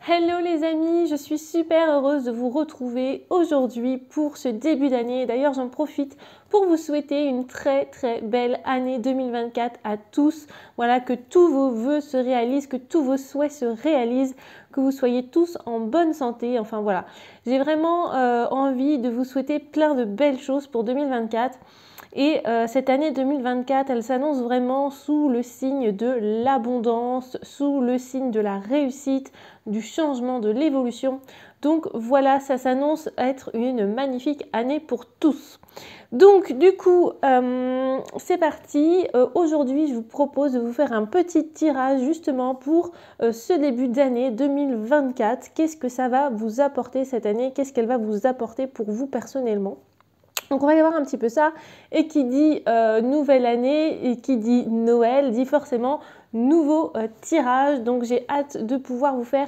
Hello les amis, je suis super heureuse de vous retrouver aujourd'hui pour ce début d'année. D'ailleurs, j'en profite pour vous souhaiter une très belle année 2024 à tous. Voilà, que tous vos vœux se réalisent, que tous vos souhaits se réalisent, que vous soyez tous en bonne santé. Enfin voilà, j'ai vraiment envie de vous souhaiter plein de belles choses pour 2024. Et cette année 2024, elle s'annonce vraiment sous le signe de l'abondance, sous le signe de la réussite, du changement, de l'évolution. Donc voilà, ça s'annonce être une magnifique année pour tous. Donc du coup, c'est parti. Aujourd'hui, je vous propose de vous faire un petit tirage justement pour ce début d'année 2024. Qu'est-ce que ça va vous apporter cette année? Qu'est-ce qu'elle va vous apporter pour vous personnellement? Donc on va y voir un petit peu ça, et qui dit nouvelle année et qui dit Noël dit forcément nouveau tirage. Donc j'ai hâte de pouvoir vous faire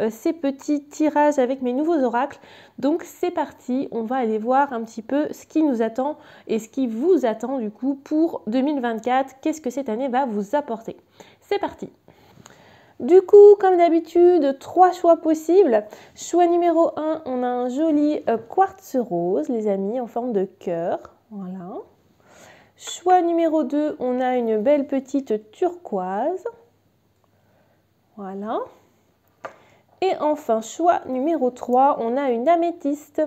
ces petits tirages avec mes nouveaux oracles. Donc c'est parti, on va aller voir un petit peu ce qui nous attend et ce qui vous attend du coup pour 2024. Qu'est-ce que cette année va vous apporter? C'est parti. Du coup, comme d'habitude, 3 choix possibles. Choix numéro 1, on a un joli quartz rose, les amis, en forme de cœur. Voilà. Choix numéro 2, on a une belle petite turquoise. Voilà. Et enfin, choix numéro 3, on a une améthyste.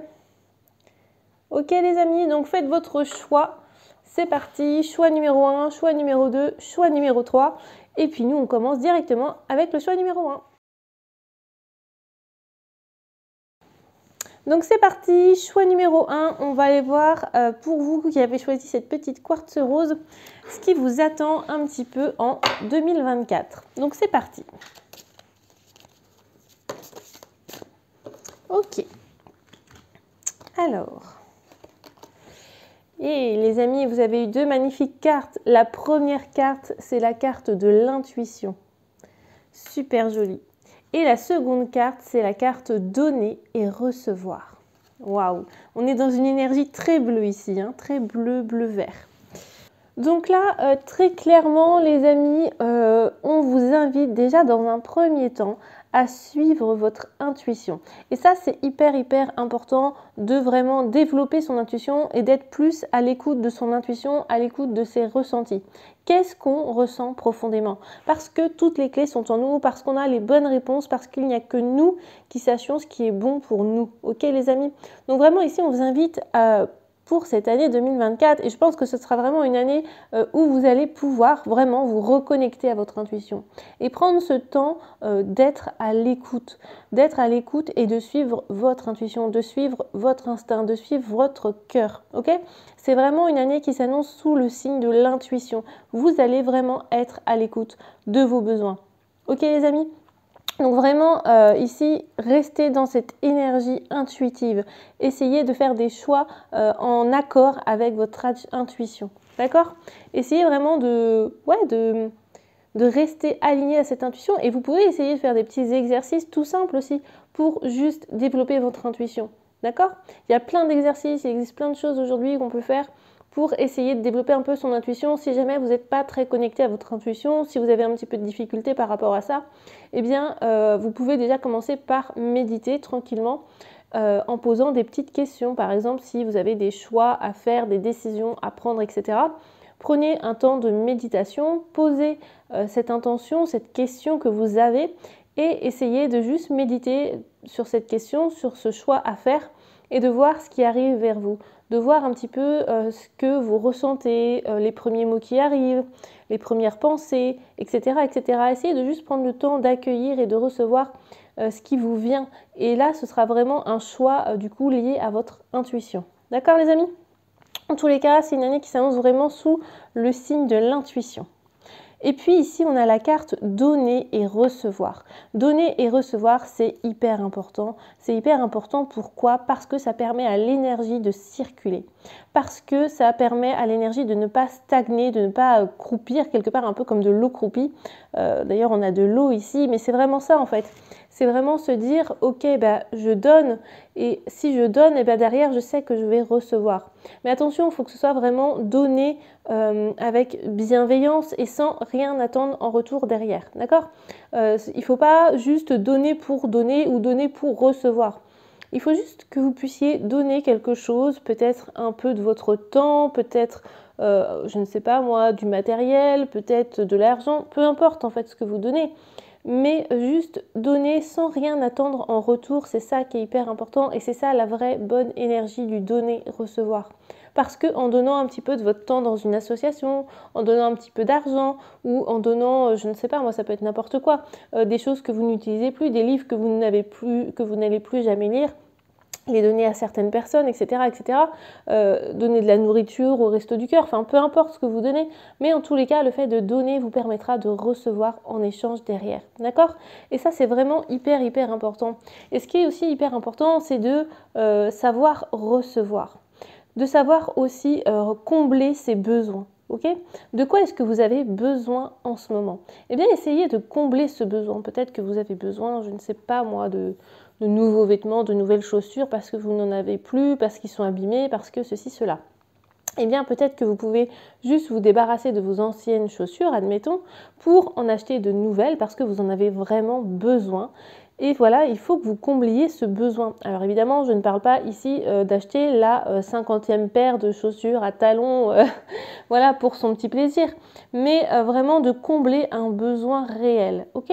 Ok les amis, donc faites votre choix. C'est parti, choix numéro 1, choix numéro 2, choix numéro 3. Et puis nous, on commence directement avec le choix numéro 1. Donc c'est parti, choix numéro 1, on va aller voir pour vous qui avez choisi cette petite quartz rose, ce qui vous attend un petit peu en 2024. Donc c'est parti. Ok. Alors. Et les amis, vous avez eu 2 magnifiques cartes. La première carte, c'est la carte de l'intuition. Super jolie. Et la seconde carte, c'est la carte donner et recevoir. Waouh, on est dans une énergie très bleue ici, hein, très bleu-vert. Donc là, très clairement, les amis, on vous invite déjà dans un premier temps à suivre votre intuition. Et ça, c'est hyper important de vraiment développer son intuition et d'être plus à l'écoute de son intuition, à l'écoute de ses ressentis. Qu'est-ce qu'on ressent profondément? Parce que toutes les clés sont en nous, parce qu'on a les bonnes réponses, parce qu'il n'y a que nous qui sachions ce qui est bon pour nous. Ok les amis? Donc vraiment ici, on vous invite pour cette année 2024, et je pense que ce sera vraiment une année où vous allez pouvoir vraiment vous reconnecter à votre intuition et prendre ce temps d'être à l'écoute et de suivre votre intuition, de suivre votre instinct, de suivre votre cœur. Ok? C'est vraiment une année qui s'annonce sous le signe de l'intuition. Vous allez vraiment être à l'écoute de vos besoins. Ok les amis? Donc vraiment, ici, restez dans cette énergie intuitive. Essayez de faire des choix en accord avec votre intuition. D'accord? Essayez vraiment de rester aligné à cette intuition. Et vous pouvez essayer de faire des petits exercices tout simples aussi pour juste développer votre intuition. D'accord? Il y a plein d'exercices, il existe plein de choses aujourd'hui qu'on peut faire pour essayer de développer un peu son intuition. Si jamais vous n'êtes pas très connecté à votre intuition, si vous avez un petit peu de difficulté par rapport à ça, eh bien, vous pouvez déjà commencer par méditer tranquillement en posant des petites questions. Par exemple, si vous avez des choix à faire, des décisions à prendre, etc. Prenez un temps de méditation, posez cette intention, cette question que vous avez et essayez de juste méditer sur cette question, sur ce choix à faire et de voir ce qui arrive vers vous, de voir un petit peu ce que vous ressentez, les premiers mots qui arrivent, les premières pensées, etc., etc. Essayez de juste prendre le temps d'accueillir et de recevoir ce qui vous vient. Et là, ce sera vraiment un choix du coup lié à votre intuition. D'accord les amis? En tous les cas, c'est une année qui s'annonce vraiment sous le signe de l'intuition. Et puis ici, on a la carte donner et recevoir. Donner et recevoir, c'est hyper important. C'est hyper important, pourquoi? Parce que ça permet à l'énergie de circuler. Parce que ça permet à l'énergie de ne pas stagner, de ne pas croupir, quelque part un peu comme de l'eau croupie. D'ailleurs, on a de l'eau ici, mais c'est vraiment ça en fait. c'est vraiment se dire, ok, bah, je donne, et si je donne, et bah, derrière, je sais que je vais recevoir. Mais attention, il faut que ce soit vraiment donné avec bienveillance et sans rien attendre en retour derrière, d'accord? Il ne faut pas juste donner pour donner ou donner pour recevoir. Il faut juste que vous puissiez donner quelque chose, peut-être un peu de votre temps, peut-être, je ne sais pas moi, du matériel, peut-être de l'argent, peu importe en fait ce que vous donnez. Mais juste donner sans rien attendre en retour, c'est ça qui est hyper important et c'est ça la vraie bonne énergie du donner-recevoir. Parce qu'en donnant un petit peu de votre temps dans une association, en donnant un petit peu d'argent ou en donnant, je ne sais pas, moi ça peut être n'importe quoi, des choses que vous n'utilisez plus, des livres que vous n'avez plus, que vous n'allez plus jamais lire, les donner à certaines personnes, etc., etc. Donner de la nourriture au Resto du Cœur, enfin peu importe ce que vous donnez, mais en tous les cas, le fait de donner vous permettra de recevoir en échange derrière, d'accord? Et ça, c'est vraiment hyper, hyper important. Et ce qui est aussi hyper important, c'est de savoir recevoir, de savoir aussi combler ses besoins. Ok? De quoi est-ce que vous avez besoin en ce moment? Eh bien, essayez de combler ce besoin. Peut-être que vous avez besoin, je ne sais pas moi, de nouveaux vêtements, de nouvelles chaussures parce que vous n'en avez plus, parce qu'ils sont abîmés, parce que ceci, cela. Eh bien, peut-être que vous pouvez juste vous débarrasser de vos anciennes chaussures, admettons, pour en acheter de nouvelles parce que vous en avez vraiment besoin. Et voilà, il faut que vous combliez ce besoin. Alors évidemment, je ne parle pas ici d'acheter la 50e paire de chaussures à talons voilà, pour son petit plaisir, mais vraiment de combler un besoin réel. Ok?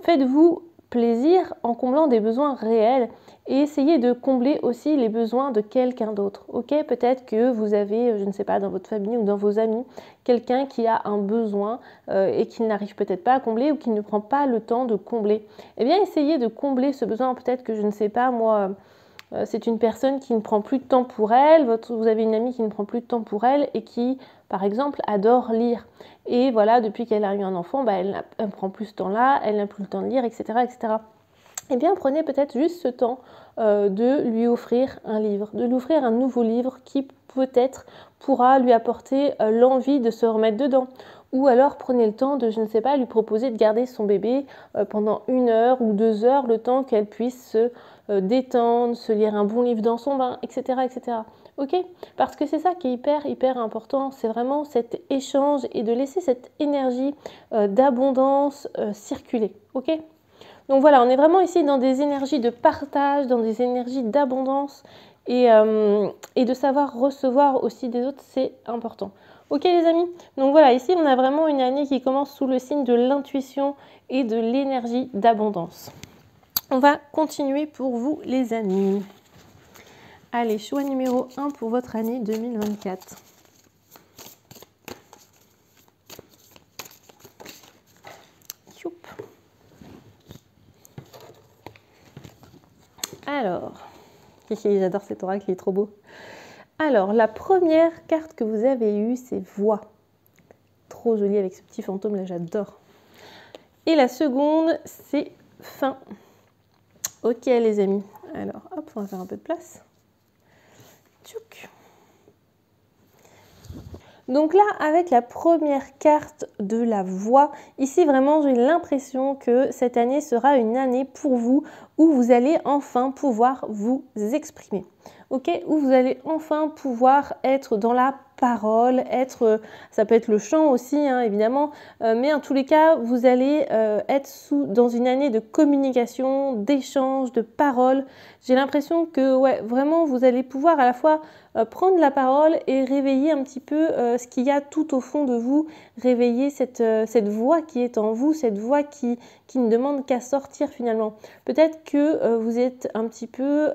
Faites-vous plaisir en comblant des besoins réels et essayez de combler aussi les besoins de quelqu'un d'autre. Ok, peut-être que vous avez, je ne sais pas, dans votre famille ou dans vos amis, quelqu'un qui a un besoin et qui n'arrive peut-être pas à combler ou qui ne prend pas le temps de combler. Eh bien, essayez de combler ce besoin. Peut-être que, je ne sais pas, moi, c'est une personne qui ne prend plus de temps pour elle, vous avez une amie qui ne prend plus de temps pour elle et qui, par exemple, adore lire. Et voilà, depuis qu'elle a eu un enfant, bah, elle ne prend plus ce temps-là, elle n'a plus le temps de lire, etc., etc. Eh bien, prenez peut-être juste ce temps de lui offrir un livre, de lui offrir un nouveau livre qui peut-être pourra lui apporter l'envie de se remettre dedans. Ou alors prenez le temps de, je ne sais pas, lui proposer de garder son bébé pendant 1 heure ou 2 heures, le temps qu'elle puisse se détendre, se lire un bon livre dans son bain, etc., etc. Ok? Parce que c'est ça qui est hyper, hyper important, c'est vraiment cet échange et de laisser cette énergie d'abondance circuler. Ok? Donc voilà, on est vraiment ici dans des énergies de partage, dans des énergies d'abondance et de savoir recevoir aussi des autres, c'est important. Ok les amis? Donc voilà, ici on a vraiment une année qui commence sous le signe de l'intuition et de l'énergie d'abondance. On va continuer pour vous les amis. Allez, choix numéro 1 pour votre année 2024. Youp. Alors, j'adore cet oracle, il est trop beau. Alors, la première carte que vous avez eue, c'est Voix. Trop jolie avec ce petit fantôme là, j'adore. Et la seconde, c'est Fin. Ok les amis, alors hop, on va faire un peu de place. Tchouk. Donc là, avec la première carte de la Voix, ici vraiment j'ai l'impression que cette année sera une année pour vous où vous allez enfin pouvoir vous exprimer. Ok, où vous allez enfin pouvoir être dans la parole, ça peut être le chant aussi hein, évidemment, mais en tous les cas vous allez être dans une année de communication, d'échange, de parole. J'ai l'impression que ouais, vraiment vous allez pouvoir à la fois prendre la parole et réveiller un petit peu ce qu'il y a tout au fond de vous, réveiller cette voix qui est en vous, cette voix qui ne demande qu'à sortir finalement. Peut-être que vous êtes un petit peu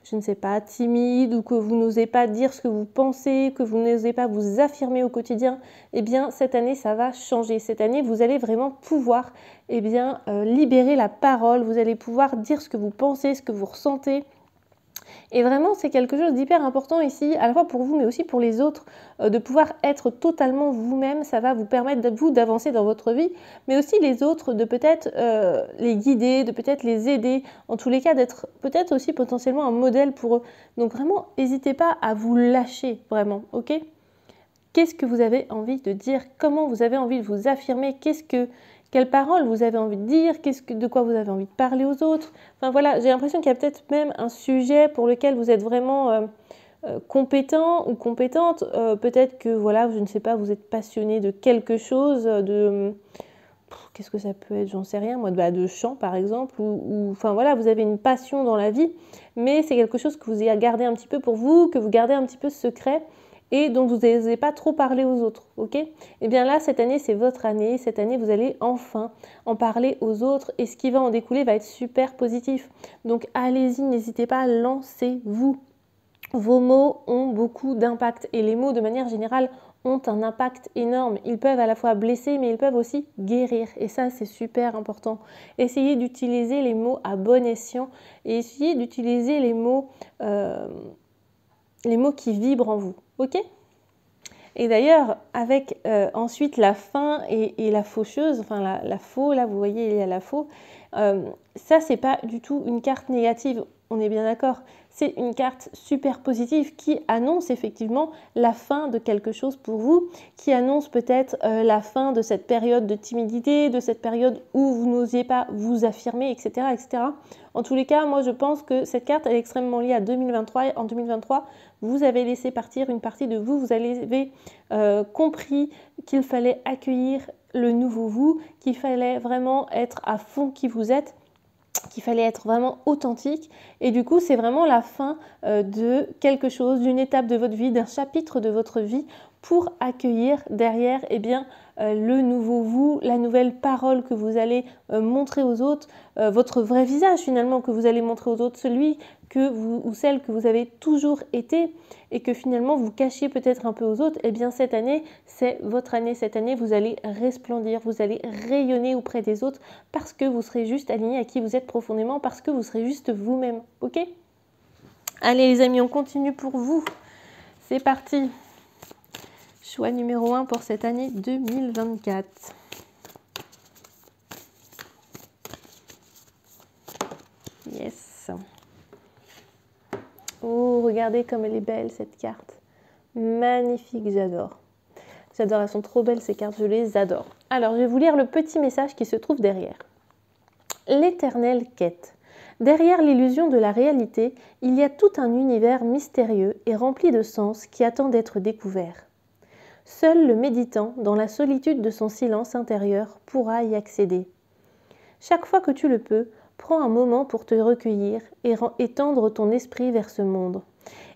je ne sais pas, timide ou que vous n'osez pas dire ce que vous pensez, que vous n'osez pas vous affirmer au quotidien, eh bien cette année ça va changer. Cette année vous allez vraiment pouvoir libérer la parole, vous allez pouvoir dire ce que vous pensez, ce que vous ressentez. Et vraiment, c'est quelque chose d'hyper important ici, à la fois pour vous, mais aussi pour les autres, de pouvoir être totalement vous-même. Ça va vous permettre, vous, d'avancer dans votre vie, mais aussi les autres, de peut-être les guider, de peut-être les aider, en tous les cas, d'être peut-être aussi potentiellement un modèle pour eux. Donc vraiment, n'hésitez pas à vous lâcher, vraiment, ok ? Qu'est-ce que vous avez envie de dire? Comment vous avez envie de vous affirmer? quelles paroles vous avez envie de dire, de quoi vous avez envie de parler aux autres. Enfin voilà, j'ai l'impression qu'il y a peut-être même un sujet pour lequel vous êtes vraiment compétent ou compétente. Peut-être que voilà, je ne sais pas, vous êtes passionné de quelque chose, qu'est-ce que ça peut être, j'en sais rien, moi, de chant par exemple, enfin voilà, vous avez une passion dans la vie, mais c'est quelque chose que vous avez gardé un petit peu pour vous, que vous gardez un petit peu secret et dont vous n'osez pas trop parler aux autres, ok? Et bien là, cette année, c'est votre année, cette année, vous allez enfin en parler aux autres et ce qui va en découler va être super positif. Donc allez-y, n'hésitez pas, lancez-vous. Vos mots ont beaucoup d'impact et les mots, de manière générale, ont un impact énorme. Ils peuvent à la fois blesser, mais ils peuvent aussi guérir. Et ça, c'est super important. Essayez d'utiliser les mots à bon escient et essayez d'utiliser les mots qui vibrent en vous. Ok ? Et d'ailleurs, avec ensuite la fin et la faucheuse, enfin la faux, là vous voyez, il y a la faux, ça c'est pas du tout une carte négative, on est bien d'accord. C'est une carte super positive qui annonce effectivement la fin de quelque chose pour vous, qui annonce peut-être la fin de cette période de timidité, de cette période où vous n'osiez pas vous affirmer, etc., etc. En tous les cas, moi je pense que cette carte elle est extrêmement liée à 2023. En 2023, vous avez laissé partir une partie de vous, vous avez compris qu'il fallait accueillir le nouveau vous, qu'il fallait vraiment être à fond qui vous êtes, qu'il fallait être vraiment authentique et du coup c'est vraiment la fin de quelque chose, d'une étape de votre vie, d'un chapitre de votre vie pour accueillir derrière le nouveau vous, la nouvelle parole que vous allez montrer aux autres, votre vrai visage finalement que vous allez montrer aux autres, celui que vous ou celle que vous avez toujours été et que finalement vous cachiez peut-être un peu aux autres. Et bien cette année, c'est votre année. Cette année, vous allez resplendir, vous allez rayonner auprès des autres parce que vous serez juste aligné à qui vous êtes profondément, parce que vous serez juste vous-même. Ok ? Allez les amis, on continue pour vous. C'est parti. Choix numéro 1 pour cette année 2024. Yes. Oh, regardez comme elle est belle cette carte. Magnifique, j'adore. J'adore, elles sont trop belles ces cartes, je les adore. Alors, je vais vous lire le petit message qui se trouve derrière. L'éternelle quête. Derrière l'illusion de la réalité, il y a tout un univers mystérieux et rempli de sens qui attend d'être découvert. Seul le méditant, dans la solitude de son silence intérieur, pourra y accéder. Chaque fois que tu le peux, prends un moment pour te recueillir et tendre ton esprit vers ce monde.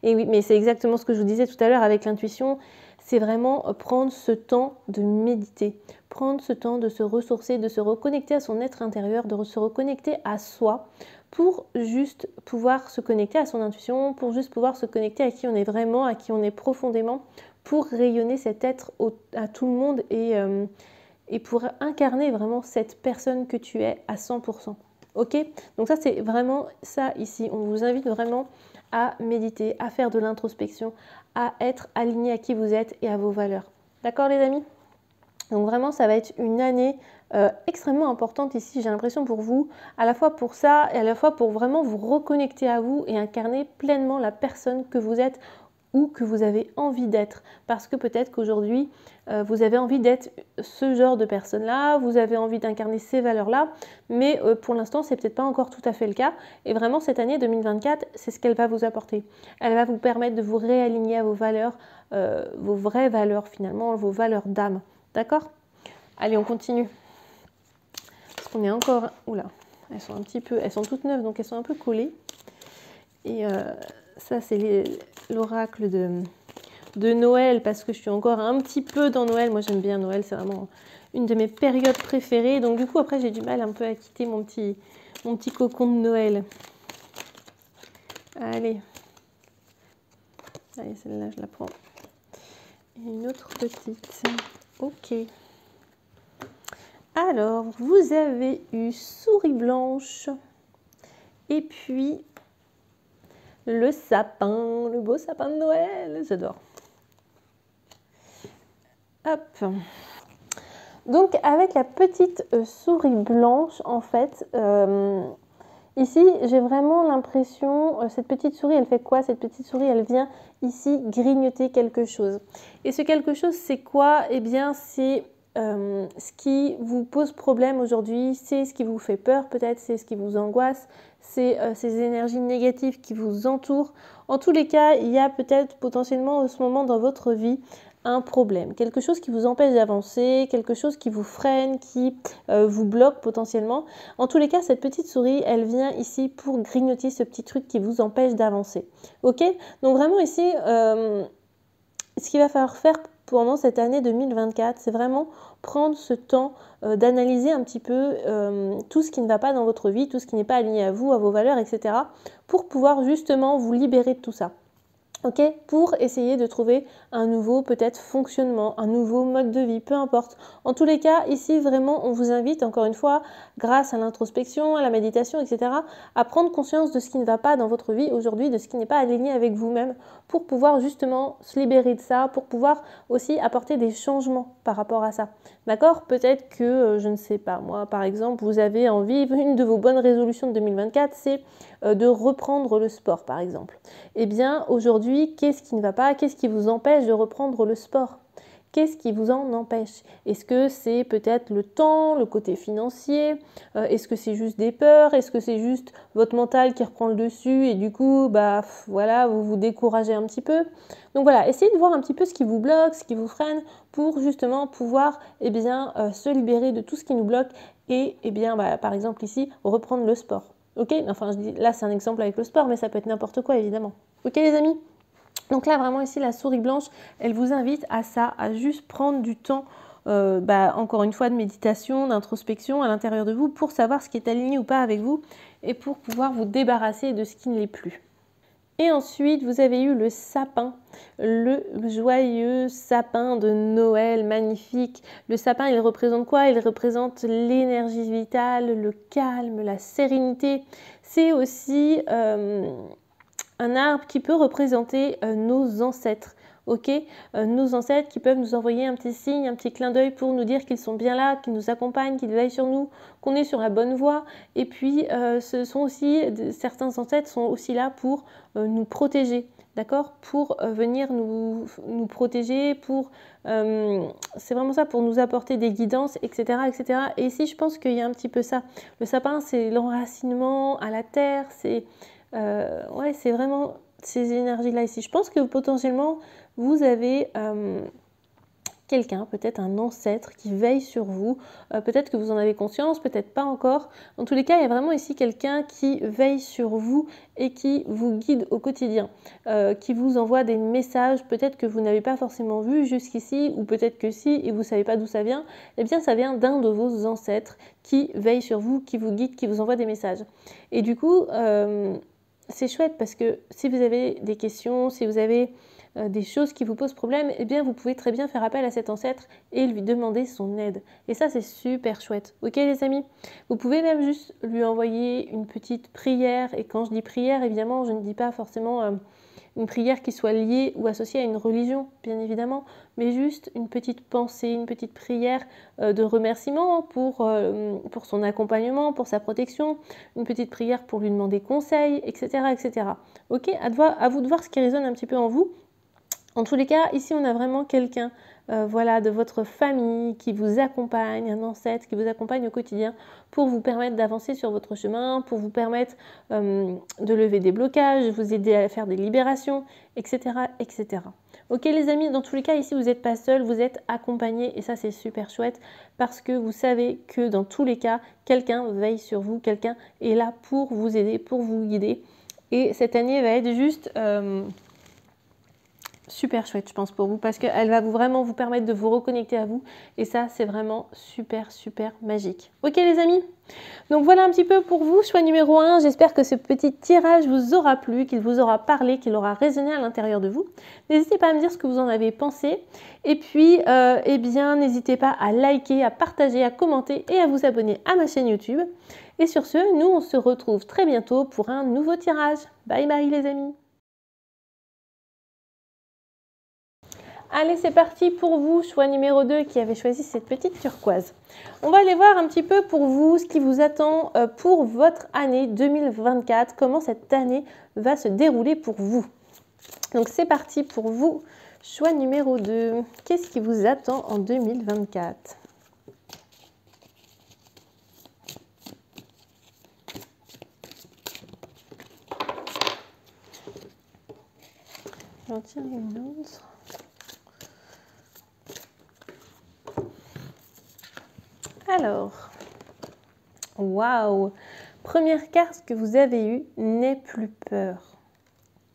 Et oui, mais c'est exactement ce que je vous disais tout à l'heure avec l'intuition, c'est vraiment prendre ce temps de méditer, prendre ce temps de se ressourcer, de se reconnecter à son être intérieur, de se reconnecter à soi pour juste pouvoir se connecter à son intuition, pour juste pouvoir se connecter à qui on est vraiment, à qui on est profondément, pour rayonner cet être à tout le monde et pour incarner vraiment cette personne que tu es à 100%. Ok ? Donc ça, c'est vraiment ça ici. On vous invite vraiment à méditer, à faire de l'introspection, à être aligné à qui vous êtes et à vos valeurs. D'accord les amis ? Donc vraiment, ça va être une année extrêmement importante ici, j'ai l'impression pour vous, à la fois pour ça et à la fois pour vraiment vous reconnecter à vous et incarner pleinement la personne que vous êtes ou que vous avez envie d'être. Parce que peut-être qu'aujourd'hui, vous avez envie d'être ce genre de personne-là, vous avez envie d'incarner ces valeurs-là, mais pour l'instant, c'est peut-être pas encore tout à fait le cas. Et vraiment, cette année 2024, c'est ce qu'elle va vous apporter. Elle va vous permettre de vous réaligner à vos valeurs, vos vraies valeurs finalement, vos valeurs d'âme. D'accord ? Allez, on continue. Parce qu'on est encore... Oula, elles sont toutes neuves, donc elles sont un peu collées. Et ça, c'est l'oracle de Noël, parce que je suis encore un petit peu dans Noël. Moi, j'aime bien Noël, c'est vraiment une de mes périodes préférées. Donc, du coup, après, j'ai du mal un peu à quitter mon petit cocon de Noël. Allez, celle-là, je la prends. Et une autre petite. Ok. Alors, vous avez eu souris blanche et puis le sapin, le beau sapin de Noël, j'adore. Hop. Donc, avec la petite souris blanche, en fait, ici, j'ai vraiment l'impression, cette petite souris, elle fait quoi? Cette petite souris, elle vient ici grignoter quelque chose. Et ce quelque chose, c'est quoi? Eh bien, c'est ce qui vous pose problème aujourd'hui, c'est ce qui vous fait peur peut-être, c'est ce qui vous angoisse, c'est ces énergies négatives qui vous entourent. En tous les cas, il y a peut-être potentiellement en ce moment dans votre vie un problème, quelque chose qui vous empêche d'avancer, quelque chose qui vous freine, qui vous bloque potentiellement. En tous les cas, cette petite souris, elle vient ici pour grignoter ce petit truc qui vous empêche d'avancer. Ok? Donc vraiment ici, ce qu'il va falloir faire pendant cette année 2024, c'est vraiment prendre ce temps d'analyser un petit peu tout ce qui ne va pas dans votre vie, tout ce qui n'est pas aligné à vous, à vos valeurs, etc. pour pouvoir justement vous libérer de tout ça. Ok, pour essayer de trouver un nouveau peut-être fonctionnement, un nouveau mode de vie, peu importe. En tous les cas, ici vraiment, on vous invite encore une fois, grâce à l'introspection, à la méditation, etc., à prendre conscience de ce qui ne va pas dans votre vie aujourd'hui, de ce qui n'est pas aligné avec vous-même, pour pouvoir justement se libérer de ça, pour pouvoir aussi apporter des changements par rapport à ça. D'accord? Peut-être que, je ne sais pas, moi par exemple, vous avez envie, une de vos bonnes résolutions de 2024, c'est de reprendre le sport par exemple. Eh bien aujourd'hui, qu'est-ce qui ne va pas? Qu'est-ce qui vous empêche de reprendre le sport? Qu'est-ce qui vous en empêche? Est-ce que c'est peut-être le temps, le côté financier? Est-ce que c'est juste des peurs? Est-ce que c'est juste votre mental qui reprend le dessus et du coup, bah voilà, vous vous découragez un petit peu? Donc voilà, essayez de voir un petit peu ce qui vous bloque, ce qui vous freine pour justement pouvoir se libérer de tout ce qui nous bloque et par exemple ici, reprendre le sport. Ok, enfin je dis là c'est un exemple avec le sport, mais ça peut être n'importe quoi évidemment. Ok les amis? Donc là vraiment ici la souris blanche, elle vous invite à ça, à juste prendre du temps, encore une fois de méditation, d'introspection à l'intérieur de vous pour savoir ce qui est aligné ou pas avec vous et pour pouvoir vous débarrasser de ce qui ne l'est plus. Et ensuite, vous avez eu le sapin, le joyeux sapin de Noël, magnifique. Le sapin, il représente quoi? Il représente l'énergie vitale, le calme, la sérénité. C'est aussi un arbre qui peut représenter nos ancêtres. Ok, nos ancêtres qui peuvent nous envoyer un petit signe, un petit clin d'œil pour nous dire qu'ils sont bien là, qu'ils nous accompagnent, qu'ils veillent sur nous, qu'on est sur la bonne voie. Et puis, certains ancêtres sont aussi là pour nous protéger, d'accord? Pour venir nous protéger, c'est vraiment ça, pour nous apporter des guidances, etc., etc. Et ici, je pense qu'il y a un petit peu ça. Le sapin, c'est l'enracinement à la terre, c'est vraiment ces énergies-là ici. Je pense que potentiellement, vous avez quelqu'un, peut-être un ancêtre qui veille sur vous. Peut-être que vous en avez conscience, peut-être pas encore. En tous les cas, il y a vraiment ici quelqu'un qui veille sur vous et qui vous guide au quotidien, qui vous envoie des messages, peut-être que vous n'avez pas forcément vu jusqu'ici, ou peut-être que si, et vous ne savez pas d'où ça vient. Eh bien, ça vient d'un de vos ancêtres qui veille sur vous, qui vous guide, qui vous envoie des messages. Et du coup, c'est chouette parce que si vous avez des questions, si vous avez des choses qui vous posent problème, eh bien vous pouvez très bien faire appel à cet ancêtre et lui demander son aide. Et ça c'est super chouette. Ok les amis? Vous pouvez même juste lui envoyer une petite prière. Et quand je dis prière, évidemment, je ne dis pas forcément une prière qui soit liée ou associée à une religion, bien évidemment, mais juste une petite pensée, une petite prière de remerciement pour son accompagnement, pour sa protection, une petite prière pour lui demander conseil, etc. etc. Ok, à vous de voir ce qui résonne un petit peu en vous. En tous les cas, ici on a vraiment quelqu'un de votre famille qui vous accompagne, un ancêtre qui vous accompagne au quotidien pour vous permettre d'avancer sur votre chemin, pour vous permettre de lever des blocages, de vous aider à faire des libérations, etc. etc. Ok les amis, dans tous les cas ici vous n'êtes pas seul, vous êtes accompagné et ça c'est super chouette parce que vous savez que dans tous les cas, quelqu'un veille sur vous, quelqu'un est là pour vous aider, pour vous guider. Et cette année va être juste super chouette je pense pour vous parce qu'elle va vraiment vous permettre de vous reconnecter à vous et ça c'est vraiment super magique. Ok les amis, donc voilà un petit peu pour vous, choix numéro 1, j'espère que ce petit tirage vous aura plu, qu'il vous aura parlé, qu'il aura résonné à l'intérieur de vous. N'hésitez pas à me dire ce que vous en avez pensé et puis n'hésitez pas à liker, à partager, à commenter et à vous abonner à ma chaîne YouTube. Et sur ce, nous on se retrouve très bientôt pour un nouveau tirage. Bye bye les amis. Allez, c'est parti pour vous, choix numéro 2 qui avait choisi cette petite turquoise. On va aller voir un petit peu pour vous ce qui vous attend pour votre année 2024, comment cette année va se dérouler pour vous. Donc c'est parti pour vous, choix numéro 2. Qu'est-ce qui vous attend en 2024 ? J'en tiens une autre. Alors, waouh! Première carte que vous avez eue, n'aie plus peur.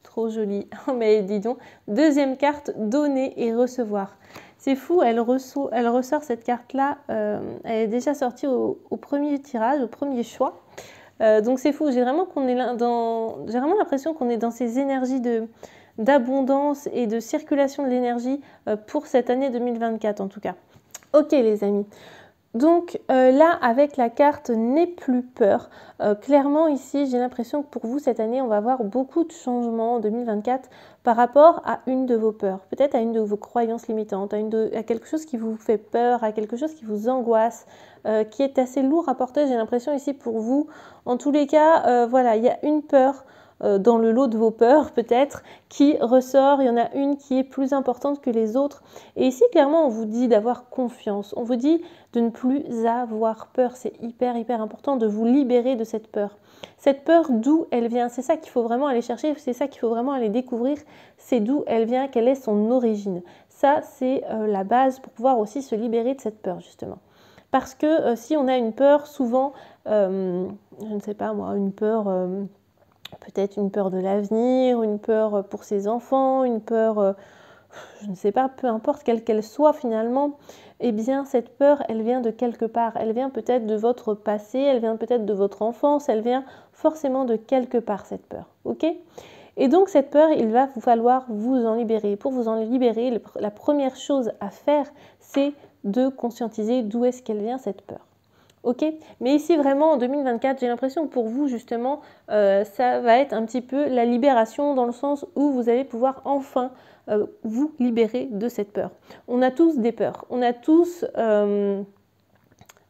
Trop jolie. Mais dis donc. Deuxième carte, donner et recevoir. C'est fou, elle ressort cette carte-là. Elle est déjà sortie au premier tirage, au premier choix. Donc c'est fou. J'ai vraiment l'impression qu'on est dans ces énergies d'abondance et de circulation de l'énergie pour cette année 2024 en tout cas. Ok les amis. Donc là, avec la carte n'aie plus peur, clairement ici, j'ai l'impression que pour vous, cette année, on va avoir beaucoup de changements en 2024 par rapport à une de vos peurs, peut-être à une de vos croyances limitantes, à quelque chose qui vous fait peur, à quelque chose qui vous angoisse, qui est assez lourd à porter, j'ai l'impression ici pour vous. En tous les cas, voilà, il y a une peur dans le lot de vos peurs peut-être qui ressort, il y en a une qui est plus importante que les autres et ici clairement on vous dit d'avoir confiance, on vous dit de ne plus avoir peur, c'est hyper important de vous libérer de cette peur. Cette peur, d'où elle vient, c'est ça qu'il faut vraiment aller chercher, c'est ça qu'il faut vraiment aller découvrir, c'est d'où elle vient, quelle est son origine. Ça c'est la base pour pouvoir aussi se libérer de cette peur justement. Parce que si on a une peur, souvent, je ne sais pas moi, une peur... peut-être une peur de l'avenir, une peur pour ses enfants, une peur, je ne sais pas, peu importe quelle qu'elle soit finalement, eh bien cette peur, elle vient de quelque part. Elle vient peut-être de votre passé, elle vient peut-être de votre enfance, elle vient forcément de quelque part cette peur, ok ? Et donc cette peur, il va vous falloir vous en libérer. Pour vous en libérer, la première chose à faire, c'est de conscientiser d'où est-ce qu'elle vient cette peur. Ok, mais ici vraiment en 2024, j'ai l'impression que pour vous justement, ça va être un petit peu la libération dans le sens où vous allez pouvoir enfin vous libérer de cette peur. On a tous des peurs, on a tous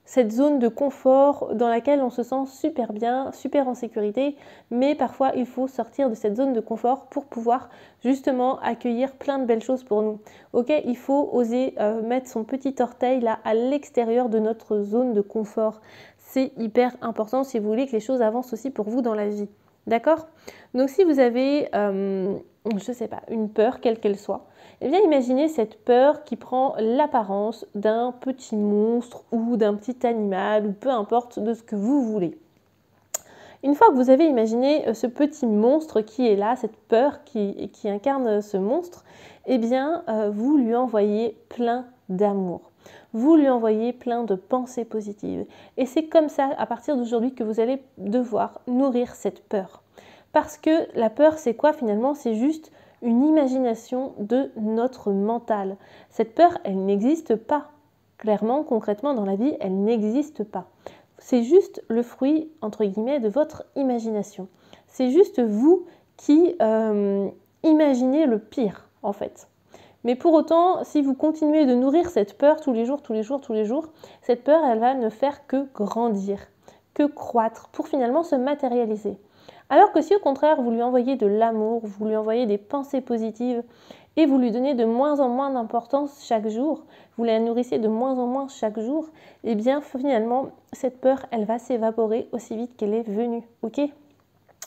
cette zone de confort dans laquelle on se sent super bien, super en sécurité, mais parfois il faut sortir de cette zone de confort pour pouvoir justement accueillir plein de belles choses pour nous. Ok, il faut oser mettre son petit orteil là à l'extérieur de notre zone de confort. C'est hyper important si vous voulez que les choses avancent aussi pour vous dans la vie. D'accord? Donc si vous avez, je ne sais pas, une peur, quelle qu'elle soit, eh bien imaginez cette peur qui prend l'apparence d'un petit monstre ou d'un petit animal ou peu importe de ce que vous voulez. Une fois que vous avez imaginé ce petit monstre qui est là, cette peur qui incarne ce monstre, eh bien vous lui envoyez plein d'amour. Vous lui envoyez plein de pensées positives. Et c'est comme ça, à partir d'aujourd'hui, que vous allez devoir nourrir cette peur. Parce que la peur, c'est quoi finalement? C'est juste une imagination de notre mental. Cette peur, elle n'existe pas. Clairement, concrètement, dans la vie, elle n'existe pas. C'est juste le fruit, entre guillemets, de votre imagination. C'est juste vous qui imaginez le pire, en fait. Mais pour autant, si vous continuez de nourrir cette peur tous les jours, cette peur, elle va ne faire que grandir, que croître, pour finalement se matérialiser. Alors que si au contraire, vous lui envoyez de l'amour, vous lui envoyez des pensées positives et vous lui donnez de moins en moins d'importance chaque jour, vous la nourrissez de moins en moins chaque jour, eh bien finalement, cette peur, elle va s'évaporer aussi vite qu'elle est venue, ok ?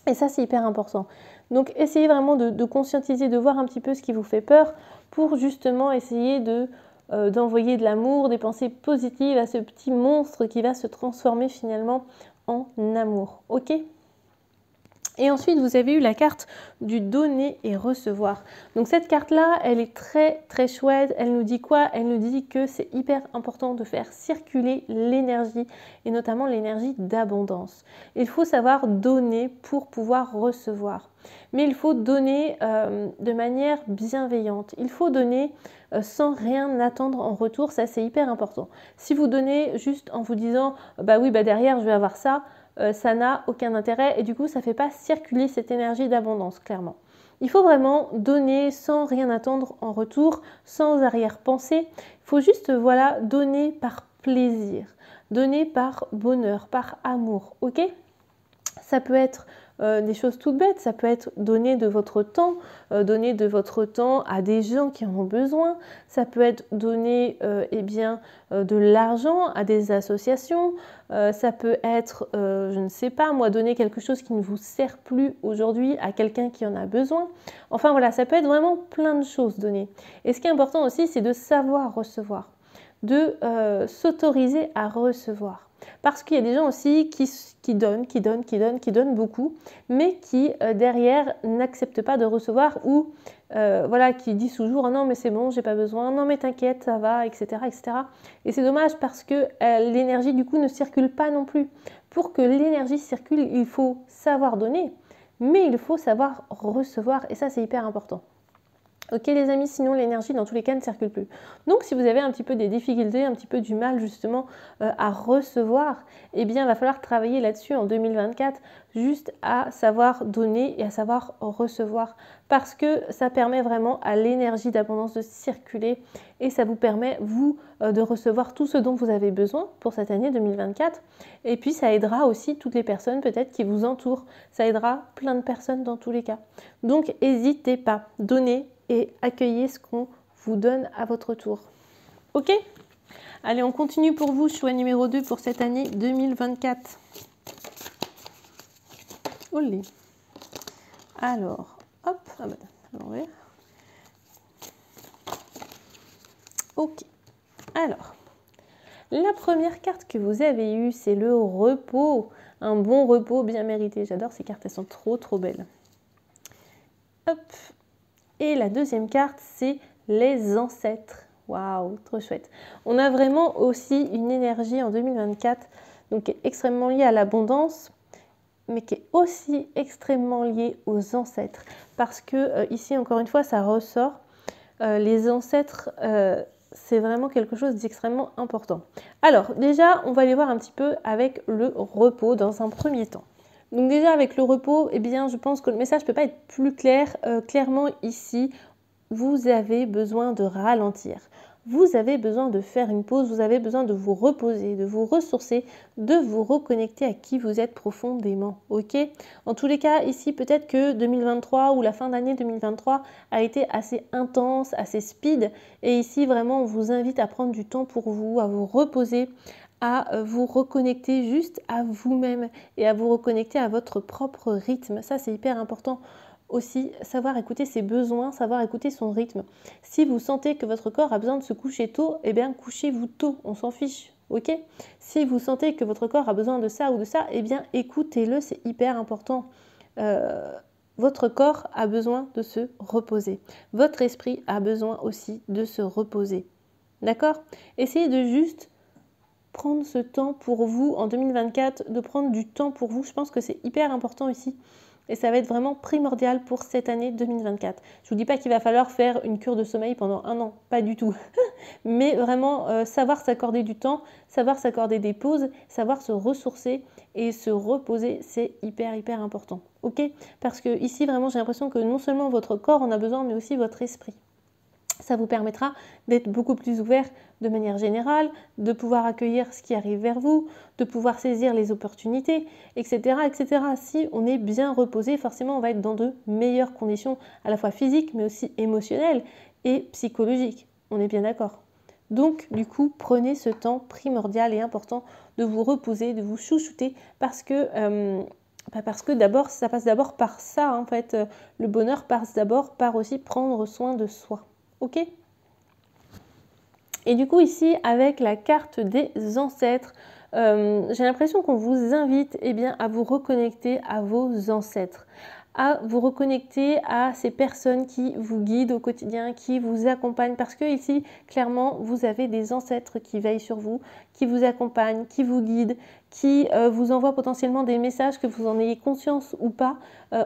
Et ça, c'est hyper important. Donc, essayez vraiment de conscientiser, de voir un petit peu ce qui vous fait peur pour justement essayer d'envoyer de l'amour, des pensées positives à ce petit monstre qui va se transformer finalement en amour, ok ? Et ensuite, vous avez eu la carte du donner et recevoir. Donc cette carte-là, elle est très chouette. Elle nous dit quoi? Elle nous dit que c'est hyper important de faire circuler l'énergie et notamment l'énergie d'abondance. Il faut savoir donner pour pouvoir recevoir. Mais il faut donner de manière bienveillante. Il faut donner sans rien attendre en retour. Ça, c'est hyper important. Si vous donnez juste en vous disant « bah oui, bah derrière, je vais avoir ça », ça n'a aucun intérêt et du coup ça ne fait pas circuler cette énergie d'abondance clairement. Il faut vraiment donner sans rien attendre en retour, sans arrière-pensée. Il faut juste voilà, donner par plaisir, donner par bonheur, par amour, ok ? Ça peut être des choses toutes bêtes. Ça peut être donner de votre temps à des gens qui en ont besoin. Ça peut être donner de l'argent à des associations. Ça peut être, je ne sais pas, moi, donner quelque chose qui ne vous sert plus aujourd'hui à quelqu'un qui en a besoin. Enfin voilà, ça peut être vraiment plein de choses données. Et ce qui est important aussi, c'est de savoir recevoir, de s'autoriser à recevoir. Parce qu'il y a des gens aussi qui donnent beaucoup, mais qui derrière n'acceptent pas de recevoir ou qui disent toujours « non mais c'est bon, j'ai pas besoin, non mais t'inquiète, ça va, etc. etc. » Et c'est dommage parce que l'énergie du coup ne circule pas non plus. Pour que l'énergie circule, il faut savoir donner, mais il faut savoir recevoir et ça c'est hyper important. Ok les amis, sinon l'énergie dans tous les cas ne circule plus. Donc si vous avez un petit peu des difficultés, un petit peu du mal justement à recevoir, eh bien il va falloir travailler là-dessus en 2024, juste à savoir donner et à savoir recevoir. Parce que ça permet vraiment à l'énergie d'abondance de circuler et ça vous permet, vous, de recevoir tout ce dont vous avez besoin pour cette année 2024. Et puis ça aidera aussi toutes les personnes peut-être qui vous entourent. Ça aidera plein de personnes dans tous les cas. Donc n'hésitez pas, donnez et accueillez ce qu'on vous donne à votre tour. Ok? Allez, on continue pour vous, choix numéro 2 pour cette année 2024. Olé. Alors, hop, à l'envers. Ok. Alors, la première carte que vous avez eue, c'est le repos. Un bon repos bien mérité. J'adore ces cartes, elles sont trop belles. Hop. Et la deuxième carte, c'est les ancêtres. Waouh, trop chouette. On a vraiment aussi une énergie en 2024, donc qui est extrêmement liée à l'abondance, mais qui est aussi extrêmement liée aux ancêtres. Parce que ici, encore une fois, ça ressort. Les ancêtres, c'est vraiment quelque chose d'extrêmement important. Alors, déjà, on va aller voir un petit peu avec le repos dans un premier temps. Donc déjà avec le repos, eh bien je pense que le message ne peut pas être plus clair. Clairement ici, vous avez besoin de ralentir. Vous avez besoin de faire une pause, vous avez besoin de vous reposer, de vous ressourcer, de vous reconnecter à qui vous êtes profondément. Ok? En tous les cas, ici peut-être que 2023 ou la fin d'année 2023 a été assez intense, assez speed. Et ici vraiment on vous invite à prendre du temps pour vous, à vous reposer, à vous reconnecter juste à vous-même et à vous reconnecter à votre propre rythme. Ça, c'est hyper important aussi, savoir écouter ses besoins, savoir écouter son rythme. Si vous sentez que votre corps a besoin de se coucher tôt, eh bien, couchez-vous tôt, on s'en fiche, ok? Si vous sentez que votre corps a besoin de ça ou de ça, eh bien, écoutez-le, c'est hyper important. Votre corps a besoin de se reposer. Votre esprit a besoin aussi de se reposer. D'accord? Essayez de juste prendre ce temps pour vous en 2024, de prendre du temps pour vous. Je pense que c'est hyper important ici et ça va être vraiment primordial pour cette année 2024. Je ne vous dis pas qu'il va falloir faire une cure de sommeil pendant 1 an, pas du tout. Mais vraiment savoir s'accorder du temps, savoir s'accorder des pauses, savoir se ressourcer et se reposer, c'est hyper important. Ok? Parce que ici vraiment j'ai l'impression que non seulement votre corps en a besoin, mais aussi votre esprit. Ça vous permettra d'être beaucoup plus ouvert de manière générale, de pouvoir accueillir ce qui arrive vers vous, de pouvoir saisir les opportunités, etc. etc. Si on est bien reposé, forcément on va être dans de meilleures conditions, à la fois physiques, mais aussi émotionnelles et psychologiques. On est bien d'accord. Donc, du coup, prenez ce temps primordial et important de vous reposer, de vous chouchouter, parce que d'abord, ça passe d'abord par ça, en fait. Le bonheur passe d'abord par aussi prendre soin de soi. Ok? Et du coup ici avec la carte des ancêtres, j'ai l'impression qu'on vous invite à vous reconnecter à vos ancêtres, à vous reconnecter à ces personnes qui vous guident au quotidien, qui vous accompagnent, parce que ici clairement vous avez des ancêtres qui veillent sur vous, qui vous accompagnent, qui vous guident, qui vous envoient potentiellement des messages, que vous en ayez conscience ou pas.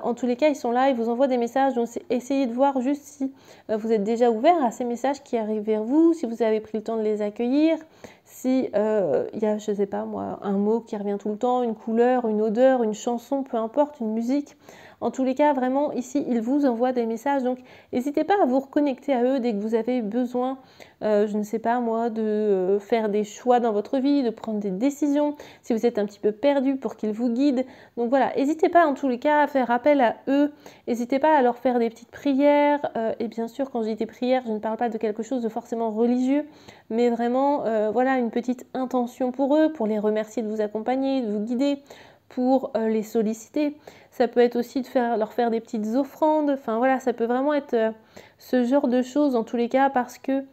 En tous les cas, ils sont là, ils vous envoient des messages, donc essayez de voir juste si vous êtes déjà ouvert à ces messages qui arrivent vers vous, si vous avez pris le temps de les accueillir, si y a, je sais pas moi, un mot qui revient tout le temps, une couleur, une odeur, une chanson, peu importe, une musique. En tous les cas, vraiment, ici, ils vous envoient des messages. Donc, n'hésitez pas à vous reconnecter à eux dès que vous avez besoin, je ne sais pas moi, de faire des choix dans votre vie, de prendre des décisions, si vous êtes un petit peu perdu pour qu'ils vous guident. Donc voilà, n'hésitez pas en tous les cas à faire appel à eux. N'hésitez pas à leur faire des petites prières. Et bien sûr, quand je dis des prières, je ne parle pas de quelque chose de forcément religieux, mais vraiment, voilà, une petite intention pour eux, pour les remercier de vous accompagner, de vous guider, pour les solliciter. Ça peut être aussi de leur faire des petites offrandes. Enfin voilà, ça peut vraiment être ce genre de choses en tous les cas parce que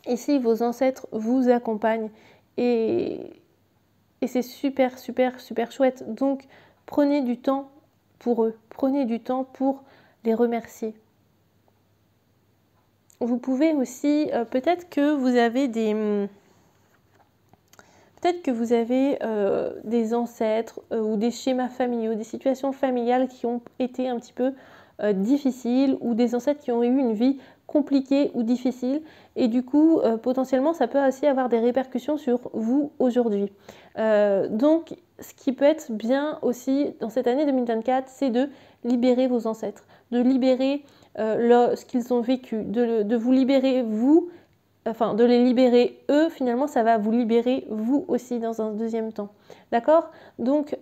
ici, vos ancêtres vous accompagnent et c'est super, super, super chouette. Donc, prenez du temps pour eux. Prenez du temps pour les remercier. Vous pouvez aussi, peut-être que vous avez des ancêtres ou des schémas familiaux, des situations familiales qui ont été un petit peu difficiles ou des ancêtres qui ont eu une vie compliquée ou difficile et du coup potentiellement ça peut aussi avoir des répercussions sur vous aujourd'hui. Donc ce qui peut être bien aussi dans cette année 2024, c'est de libérer vos ancêtres, de libérer ce qu'ils ont vécu, de vous libérer vous, enfin de les libérer eux, finalement ça va vous libérer vous aussi dans un deuxième temps. D'accord? Donc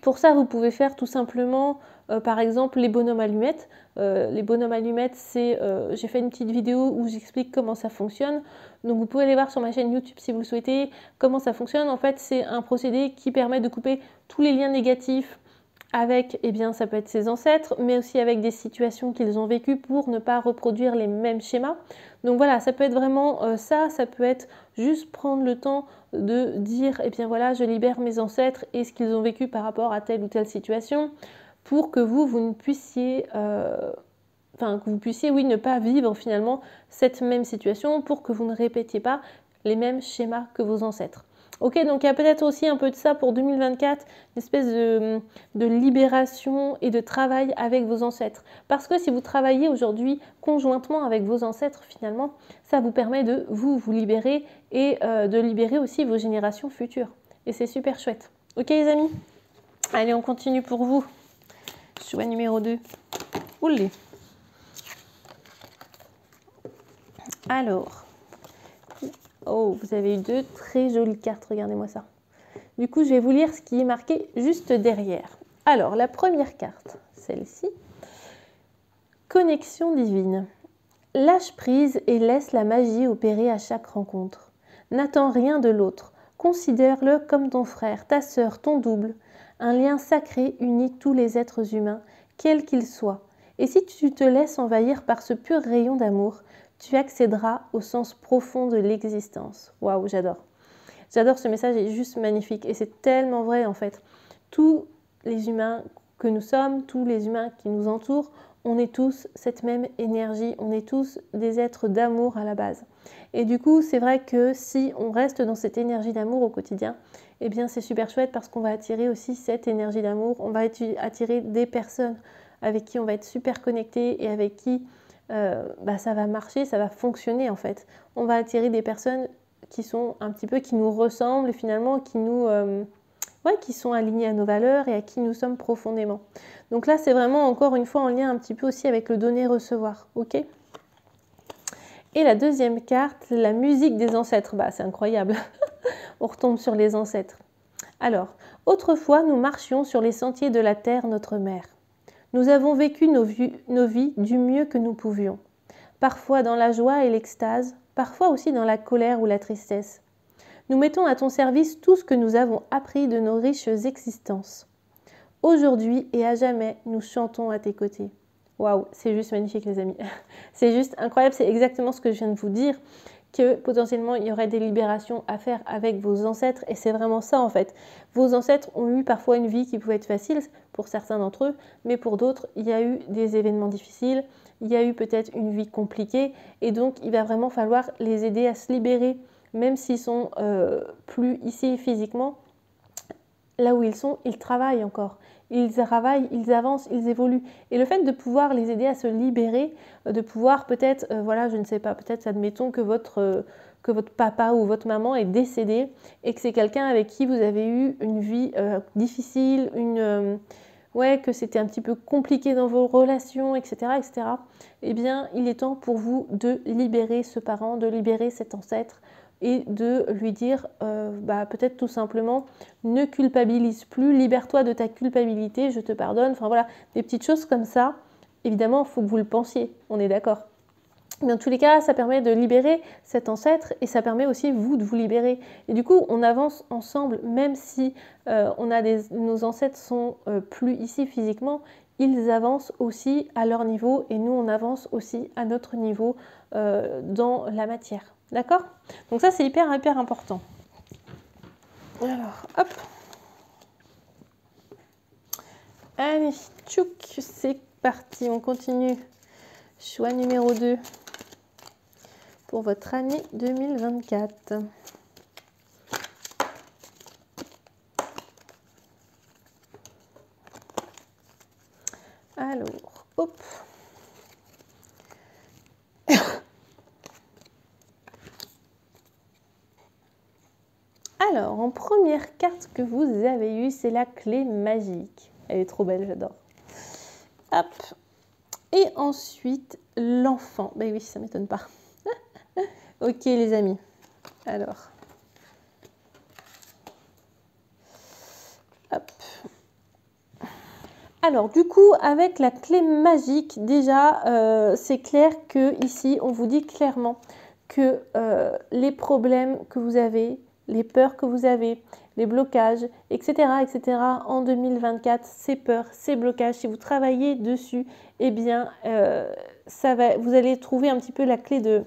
pour ça, vous pouvez faire tout simplement, par exemple, les bonhommes allumettes. Les bonhommes allumettes, j'ai fait une petite vidéo où j'explique comment ça fonctionne. Donc vous pouvez aller voir sur ma chaîne YouTube si vous le souhaitez, comment ça fonctionne. En fait, c'est un procédé qui permet de couper tous les liens négatifs avec, eh bien, ça peut être ses ancêtres, mais aussi avec des situations qu'ils ont vécues pour ne pas reproduire les mêmes schémas. Donc voilà, ça peut être vraiment ça peut être juste prendre le temps de dire, eh bien voilà, je libère mes ancêtres et ce qu'ils ont vécu par rapport à telle ou telle situation, pour que vous ne puissiez, oui, ne pas vivre finalement cette même situation, pour que vous ne répétiez pas les mêmes schémas que vos ancêtres. Ok, donc il y a peut-être aussi un peu de ça pour 2024, une espèce de libération et de travail avec vos ancêtres. Parce que si vous travaillez aujourd'hui conjointement avec vos ancêtres, finalement, ça vous permet de vous libérer et de libérer aussi vos générations futures. Et c'est super chouette. Ok les amis? Allez, on continue pour vous. Choix numéro 2. Oulé. Alors... Oh, vous avez eu deux très jolies cartes, regardez-moi ça. Du coup, je vais vous lire ce qui est marqué juste derrière. Alors, la première carte, celle-ci. Connexion divine. Lâche prise et laisse la magie opérer à chaque rencontre. N'attends rien de l'autre. Considère-le comme ton frère, ta sœur, ton double. Un lien sacré unit tous les êtres humains, quels qu'ils soient. Et si tu te laisses envahir par ce pur rayon d'amour, tu accéderas au sens profond de l'existence. Waouh, j'adore. J'adore ce message, il est juste magnifique. Et c'est tellement vrai en fait. Tous les humains que nous sommes, tous les humains qui nous entourent, on est tous cette même énergie, on est tous des êtres d'amour à la base. Et du coup, c'est vrai que si on reste dans cette énergie d'amour au quotidien, eh bien c'est super chouette parce qu'on va attirer aussi cette énergie d'amour. On va attirer des personnes avec qui on va être super connecté et avec qui ça va marcher, ça va fonctionner en fait. On va attirer des personnes qui sont un petit peu, qui nous ressemblent et finalement qui sont alignées à nos valeurs et à qui nous sommes profondément. Donc là, c'est vraiment encore une fois en lien un petit peu aussi avec le donner-recevoir, ok? Et la deuxième carte, la musique des ancêtres. Bah, c'est incroyable. On retombe sur les ancêtres. Alors, autrefois, nous marchions sur les sentiers de la terre, notre mère. Nous avons vécu nos vies du mieux que nous pouvions, parfois dans la joie et l'extase, parfois aussi dans la colère ou la tristesse. Nous mettons à ton service tout ce que nous avons appris de nos riches existences. Aujourd'hui et à jamais, nous chantons à tes côtés. Waouh, c'est juste magnifique les amis. C'est juste incroyable, c'est exactement ce que je viens de vous dire, que potentiellement il y aurait des libérations à faire avec vos ancêtres et c'est vraiment ça en fait. Vos ancêtres ont eu parfois une vie qui pouvait être facile pour certains d'entre eux, mais pour d'autres il y a eu des événements difficiles, il y a eu peut-être une vie compliquée et donc il va vraiment falloir les aider à se libérer, même s'ils sont plus ici physiquement. Là où ils sont, ils travaillent encore. Ils travaillent, ils avancent, ils évoluent. Et le fait de pouvoir les aider à se libérer, de pouvoir peut-être, je ne sais pas, peut-être admettons que votre papa ou votre maman est décédé et que c'est quelqu'un avec qui vous avez eu une vie difficile, ouais, que c'était un petit peu compliqué dans vos relations, etc., etc., eh bien, il est temps pour vous de libérer ce parent, de libérer cet ancêtre et de lui dire, peut-être tout simplement, ne culpabilise plus, libère-toi de ta culpabilité, je te pardonne. Enfin voilà, des petites choses comme ça. Évidemment, il faut que vous le pensiez, on est d'accord. Mais en tous les cas, ça permet de libérer cet ancêtre et ça permet aussi vous de vous libérer. Et du coup, on avance ensemble, même si nos ancêtres sont plus ici physiquement, ils avancent aussi à leur niveau et nous, on avance aussi à notre niveau dans la matière. D'accord? Donc ça, c'est hyper, hyper important. Alors, hop. Allez, tchouk, c'est parti, on continue. Choix numéro 2. Pour votre année 2024. Alors, hop. Alors, en première carte que vous avez eue, c'est la clé magique. Elle est trop belle, j'adore. Hop. Et ensuite, l'enfant. Ben oui, ça ne m'étonne pas. Ok, les amis. Alors. Hop. Alors, du coup, avec la clé magique, déjà, c'est clair que ici, on vous dit clairement que les problèmes que vous avez, les peurs que vous avez, les blocages, etc., etc., en 2024, ces peurs, ces blocages, si vous travaillez dessus, eh bien, vous allez trouver un petit peu la clé de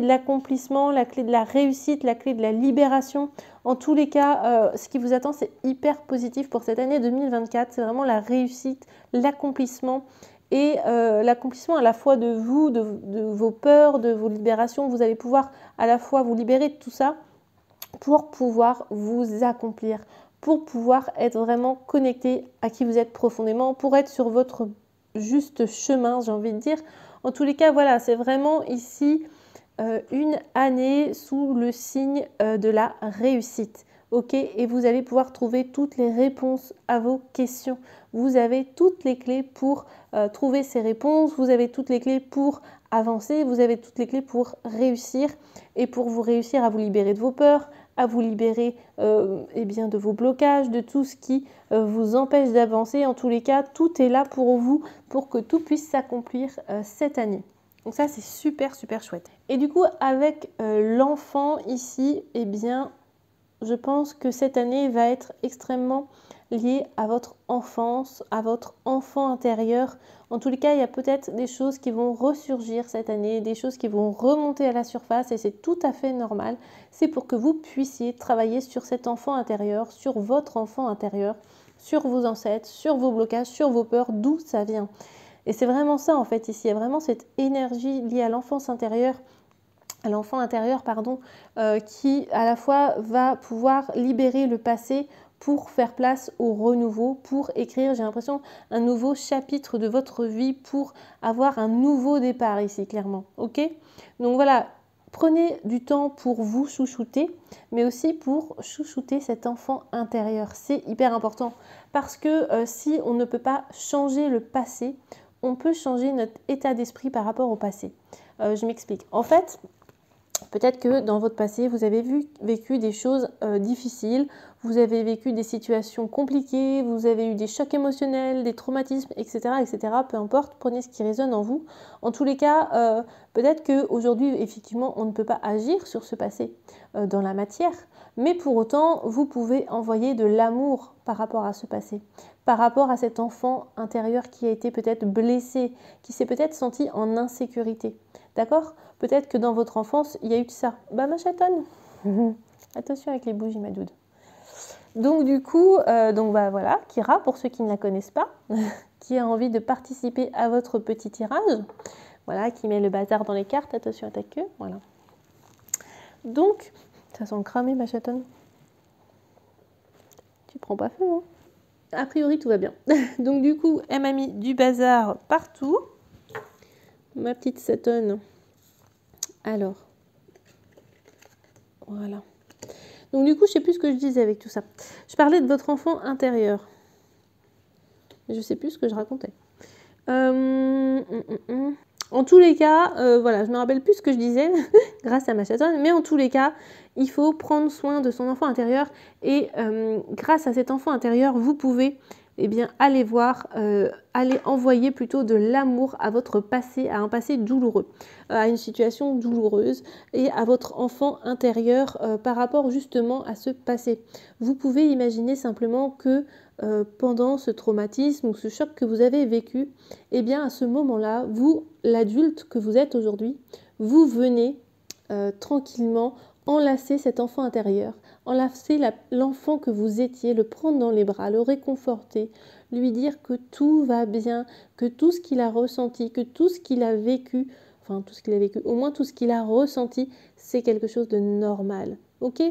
l'accomplissement, la clé de la réussite, la clé de la libération. En tous les cas, ce qui vous attend, c'est hyper positif pour cette année 2024. C'est vraiment la réussite, l'accomplissement et l'accomplissement à la fois de vous, de vos peurs, de vos libérations. Vous allez pouvoir à la fois vous libérer de tout ça pour pouvoir vous accomplir, pour pouvoir être vraiment connecté à qui vous êtes profondément, pour être sur votre juste chemin, j'ai envie de dire. En tous les cas, voilà, c'est vraiment ici une année sous le signe de la réussite. Ok, et vous allez pouvoir trouver toutes les réponses à vos questions. Vous avez toutes les clés pour trouver ces réponses, vous avez toutes les clés pour avancer, vous avez toutes les clés pour réussir et pour vous réussir à vous libérer de vos peurs, à vous libérer de vos blocages, de tout ce qui vous empêche d'avancer. En tous les cas, tout est là pour vous, pour que tout puisse s'accomplir cette année. Donc ça, c'est super, super chouette. Et du coup, avec l'enfant ici, eh bien, je pense que cette année va être extrêmement liée à votre enfance, à votre enfant intérieur. En tous les cas, il y a peut-être des choses qui vont ressurgir cette année, des choses qui vont remonter à la surface et c'est tout à fait normal. C'est pour que vous puissiez travailler sur cet enfant intérieur, sur votre enfant intérieur, sur vos ancêtres, sur vos blocages, sur vos peurs, d'où ça vient. Et c'est vraiment ça en fait ici, il y a vraiment cette énergie liée à l'enfance intérieure, qui à la fois va pouvoir libérer le passé pour faire place au renouveau, pour écrire, j'ai l'impression, un nouveau chapitre de votre vie, pour avoir un nouveau départ ici, clairement. Ok? Donc voilà, prenez du temps pour vous chouchouter, mais aussi pour chouchouter cet enfant intérieur. C'est hyper important parce que si on ne peut pas changer le passé, on peut changer notre état d'esprit par rapport au passé. Je m'explique. En fait, peut-être que dans votre passé, vous avez vécu des choses difficiles, vous avez vécu des situations compliquées, vous avez eu des chocs émotionnels, des traumatismes, etc., etc. Peu importe, prenez ce qui résonne en vous. En tous les cas, peut-être qu'aujourd'hui, effectivement, on ne peut pas agir sur ce passé dans la matière, mais pour autant, vous pouvez envoyer de l'amour par rapport à ce passé, par rapport à cet enfant intérieur qui a été peut-être blessé, qui s'est peut-être senti en insécurité. D'accord? Peut-être que dans votre enfance, il y a eu de ça. Bah ma chatonne. Attention avec les bougies, ma doude. Donc du coup, voilà, Kira, pour ceux qui ne la connaissent pas, qui a envie de participer à votre petit tirage, voilà, qui met le bazar dans les cartes, attention à ta queue, voilà. Donc, ça sent cramé, ma chatonne. Tu prends pas feu, hein? A priori, tout va bien. Donc du coup, elle m'a mis du bazar partout. Ma petite chatonne. Alors, voilà. Donc du coup, je ne sais plus ce que je disais avec tout ça. Je parlais de votre enfant intérieur. Je sais plus ce que je racontais. En tous les cas, voilà, je me rappelle plus ce que je disais grâce à ma chatonne, mais en tous les cas, il faut prendre soin de son enfant intérieur et grâce à cet enfant intérieur, vous pouvez aller voir, aller envoyer plutôt de l'amour à votre passé, à un passé douloureux, à une situation douloureuse et à votre enfant intérieur par rapport justement à ce passé. Vous pouvez imaginer simplement que pendant ce traumatisme ou ce choc que vous avez vécu, à ce moment-là, vous, l'adulte que vous êtes aujourd'hui, vous venez tranquillement enlacer cet enfant intérieur, enlacer l'enfant que vous étiez, le prendre dans les bras, le réconforter, lui dire que tout va bien, que tout ce qu'il a ressenti, que tout ce qu'il a vécu, au moins tout ce qu'il a ressenti, c'est quelque chose de normal. Ok ?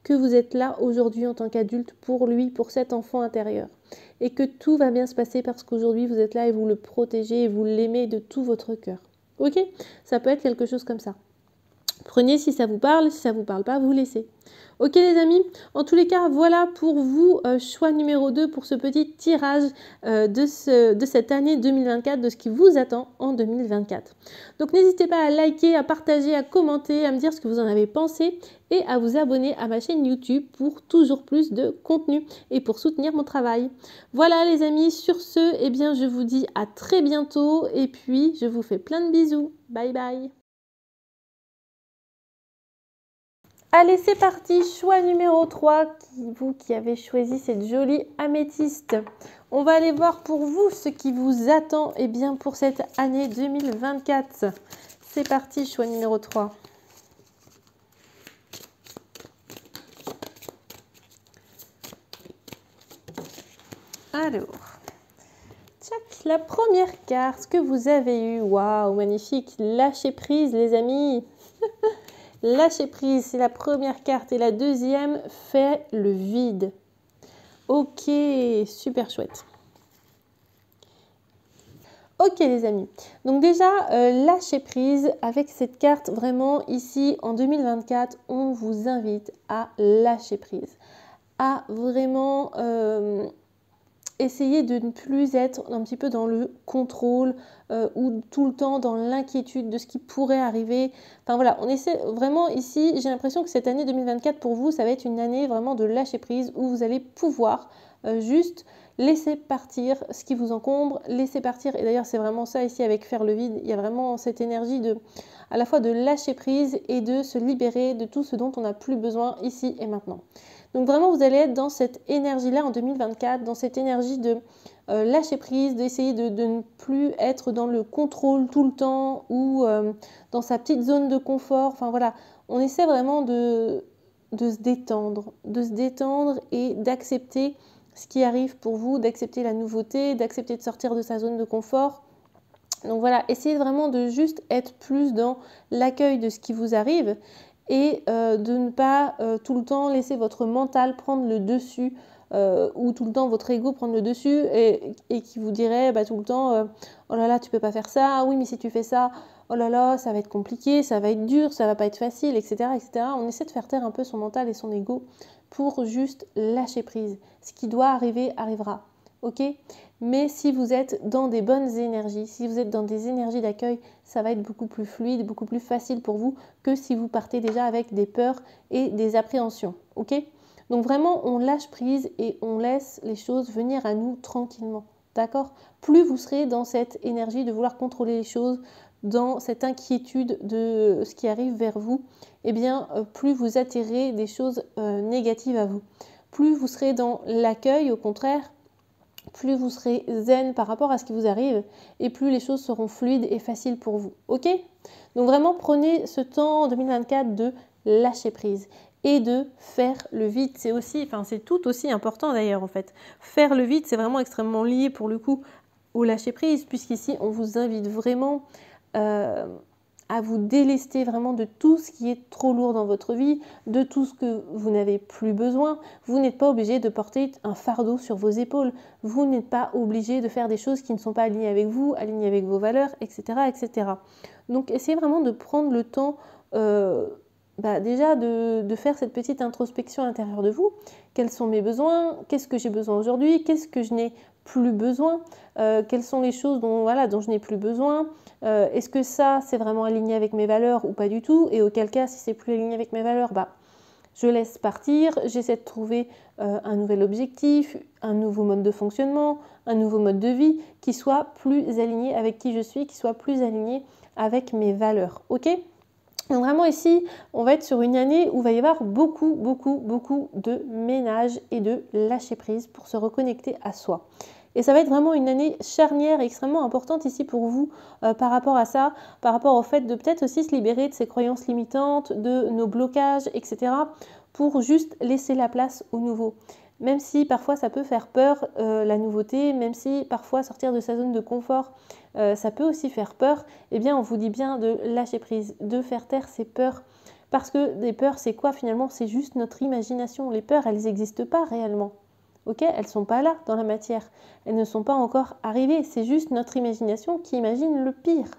Que vous êtes là aujourd'hui en tant qu'adulte pour lui, pour cet enfant intérieur. Et que tout va bien se passer parce qu'aujourd'hui vous êtes là et vous le protégez et vous l'aimez de tout votre cœur. Ok ? Ça peut être quelque chose comme ça. Prenez si ça vous parle, si ça ne vous parle pas, vous laissez. Ok les amis, en tous les cas, voilà pour vous, choix numéro 2 pour ce petit tirage de cette année 2024, de ce qui vous attend en 2024. Donc n'hésitez pas à liker, à partager, à commenter, à me dire ce que vous en avez pensé et à vous abonner à ma chaîne YouTube pour toujours plus de contenu et pour soutenir mon travail. Voilà les amis, sur ce, je vous dis à très bientôt et puis je vous fais plein de bisous. Bye bye. Allez, c'est parti, choix numéro 3, vous qui avez choisi cette jolie améthyste. On va aller voir pour vous ce qui vous attend pour cette année 2024. C'est parti, choix numéro 3. Alors, tchac, la première carte que vous avez eue, waouh, magnifique, lâcher prise les amis. Lâcher prise, c'est la première carte et la deuxième fait le vide. Ok, super chouette. Ok les amis, donc déjà lâcher prise avec cette carte, vraiment ici en 2024, on vous invite à lâcher prise, à vraiment essayer de ne plus être un petit peu dans le contrôle ou tout le temps dans l'inquiétude de ce qui pourrait arriver. Enfin voilà, on essaie vraiment ici, j'ai l'impression que cette année 2024 pour vous, ça va être une année vraiment de lâcher prise où vous allez pouvoir juste laisser partir ce qui vous encombre, laisser partir, et d'ailleurs c'est vraiment ça ici avec faire le vide, il y a vraiment cette énergie à la fois de lâcher prise et de se libérer de tout ce dont on n'a plus besoin ici et maintenant. Donc vraiment, vous allez être dans cette énergie-là en 2024, dans cette énergie de lâcher prise, d'essayer de ne plus être dans le contrôle tout le temps ou dans sa petite zone de confort. Enfin voilà, on essaie vraiment de se détendre et d'accepter ce qui arrive pour vous, d'accepter la nouveauté, d'accepter de sortir de sa zone de confort. Donc voilà, essayez vraiment de juste être plus dans l'accueil de ce qui vous arrive et de ne pas tout le temps laisser votre mental prendre le dessus ou tout le temps votre ego prendre le dessus et qui vous dirait tout le temps oh là là tu peux pas faire ça, ah oui mais si tu fais ça, oh là là ça va être compliqué, ça va être dur, ça va pas être facile, etc., etc. On essaie de faire taire un peu son mental et son ego pour juste lâcher prise. Ce qui doit arriver arrivera, ok ? Mais si vous êtes dans des bonnes énergies, si vous êtes dans des énergies d'accueil, ça va être beaucoup plus fluide, beaucoup plus facile pour vous que si vous partez déjà avec des peurs et des appréhensions. Ok ? Donc vraiment, on lâche prise et on laisse les choses venir à nous tranquillement. D'accord ? Plus vous serez dans cette énergie de vouloir contrôler les choses, dans cette inquiétude de ce qui arrive vers vous, plus vous attirez des choses négatives à vous. Plus vous serez dans l'accueil, au contraire, plus vous serez zen par rapport à ce qui vous arrive et plus les choses seront fluides et faciles pour vous. Ok ? Donc vraiment, prenez ce temps en 2024 de lâcher prise et de faire le vide. C'est tout aussi important d'ailleurs en fait. Faire le vide, c'est vraiment extrêmement lié pour le coup au lâcher prise puisqu'ici, on vous invite vraiment à vous délester vraiment de tout ce qui est trop lourd dans votre vie, de tout ce que vous n'avez plus besoin. Vous n'êtes pas obligé de porter un fardeau sur vos épaules. Vous n'êtes pas obligé de faire des choses qui ne sont pas alignées avec vous, alignées avec vos valeurs, etc., etc. Donc essayez vraiment de prendre le temps déjà de faire cette petite introspection à l'intérieur de vous. Quels sont mes besoins? Qu'est-ce que j'ai besoin aujourd'hui? Qu'est-ce que je n'ai plus besoin? Quelles sont les choses dont je n'ai plus besoin? Est-ce que ça, c'est vraiment aligné avec mes valeurs ou pas du tout? Et auquel cas, si c'est plus aligné avec mes valeurs, je laisse partir, j'essaie de trouver un nouvel objectif, un nouveau mode de fonctionnement, un nouveau mode de vie qui soit plus aligné avec qui je suis, qui soit plus aligné avec mes valeurs. Ok? Donc vraiment ici, on va être sur une année où il va y avoir beaucoup de ménage et de lâcher prise pour se reconnecter à soi. Et ça va être vraiment une année charnière et extrêmement importante ici pour vous par rapport à ça, par rapport au fait de peut-être aussi se libérer de ces croyances limitantes, de nos blocages, etc. pour juste laisser la place au nouveau. Même si parfois ça peut faire peur la nouveauté, même si parfois sortir de sa zone de confort, ça peut aussi faire peur, eh bien on vous dit bien de lâcher prise, de faire taire ces peurs. Parce que des peurs, c'est quoi finalement? C'est juste notre imagination. Les peurs, elles n'existent pas réellement. Ok, elles ne sont pas là dans la matière, elles ne sont pas encore arrivées, c'est juste notre imagination qui imagine le pire.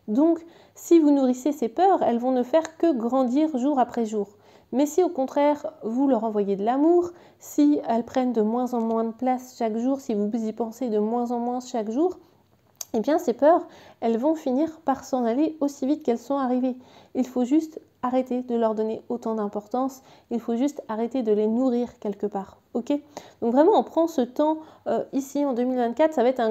Donc, si vous nourrissez ces peurs, elles vont ne faire que grandir jour après jour. Mais si au contraire, vous leur envoyez de l'amour, si elles prennent de moins en moins de place chaque jour, si vous y pensez de moins en moins chaque jour, eh bien ces peurs, elles vont finir par s'en aller aussi vite qu'elles sont arrivées. Il faut juste arrêter de leur donner autant d'importance, il faut juste arrêter de les nourrir quelque part. Ok? Donc vraiment, on prend ce temps ici en 2024, ça va être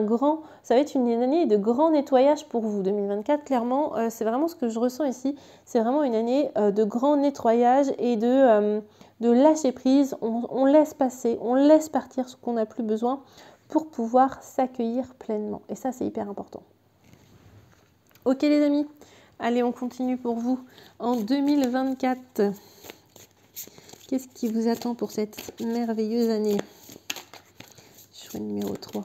une année de grand nettoyage pour vous. 2024, clairement, c'est vraiment ce que je ressens ici. C'est vraiment une année de grand nettoyage et de lâcher prise. On laisse passer, on laisse partir ce qu'on n'a plus besoin pour pouvoir s'accueillir pleinement. Et ça, c'est hyper important. Ok les amis, allez, on continue pour vous en 2024. Qu'est-ce qui vous attend pour cette merveilleuse année? Choix numéro 3.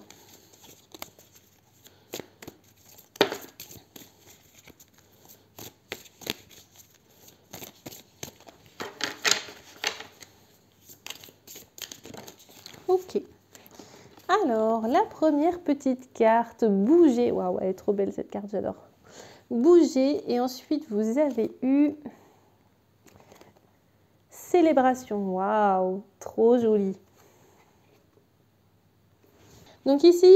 Ok. Alors, la première petite carte, bouger. Waouh, elle est trop belle cette carte, j'adore. Bouger. Et ensuite, vous avez eu célébration. Waouh, trop joli. Donc ici,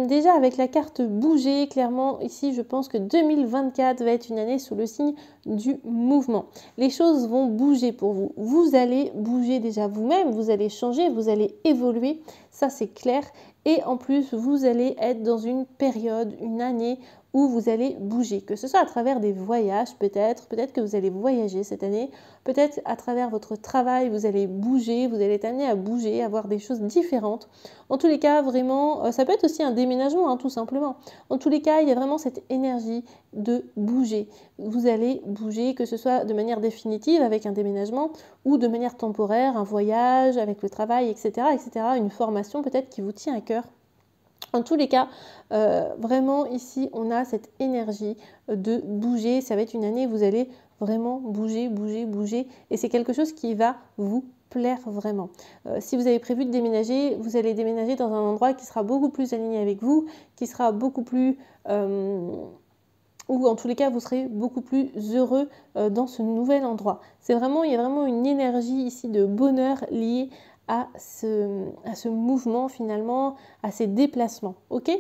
déjà avec la carte bouger, clairement, ici, je pense que 2024 va être une année sous le signe du mouvement. Les choses vont bouger pour vous. Vous allez bouger déjà vous-même, vous allez changer, vous allez évoluer, ça c'est clair. Et en plus, vous allez être dans une période, une année où vous allez bouger, que ce soit à travers des voyages peut-être que vous allez voyager cette année, peut-être à travers votre travail, vous allez bouger, vous allez être amené à bouger, à voir des choses différentes. En tous les cas, vraiment, ça peut être aussi un déménagement, hein, tout simplement. En tous les cas, il y a vraiment cette énergie de bouger. Vous allez bouger, que ce soit de manière définitive avec un déménagement ou de manière temporaire, un voyage avec le travail, etc., une formation peut-être qui vous tient à cœur. En tous les cas, vraiment ici, on a cette énergie de bouger. Ça va être une année où vous allez vraiment bouger. Et c'est quelque chose qui va vous plaire vraiment. Si vous avez prévu de déménager, vous allez déménager dans un endroit qui sera beaucoup plus aligné avec vous, qui sera beaucoup plus... ou en tous les cas, vous serez beaucoup plus heureux dans ce nouvel endroit. Il y a vraiment une énergie ici de bonheur liée à ce mouvement finalement, à ces déplacements. Ok?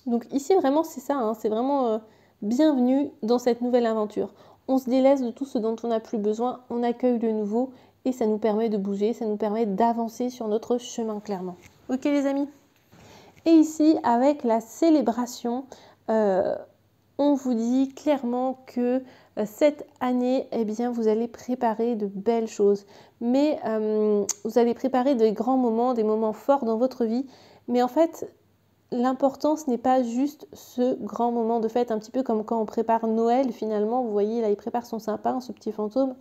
Donc ici vraiment c'est ça, hein, c'est vraiment bienvenue dans cette nouvelle aventure. On se délaisse de tout ce dont on n'a plus besoin, on accueille le nouveau et ça nous permet de bouger, ça nous permet d'avancer sur notre chemin clairement. Ok les amis? Et ici avec la célébration, on vous dit clairement que cette année, eh bien, vous allez préparer de belles choses. Mais vous allez préparer de grands moments, des moments forts dans votre vie. Mais en fait, l'important, ce n'est pas juste ce grand moment de fête, un petit peu comme quand on prépare Noël finalement. Vous voyez, là, il prépare son sapin, ce petit fantôme.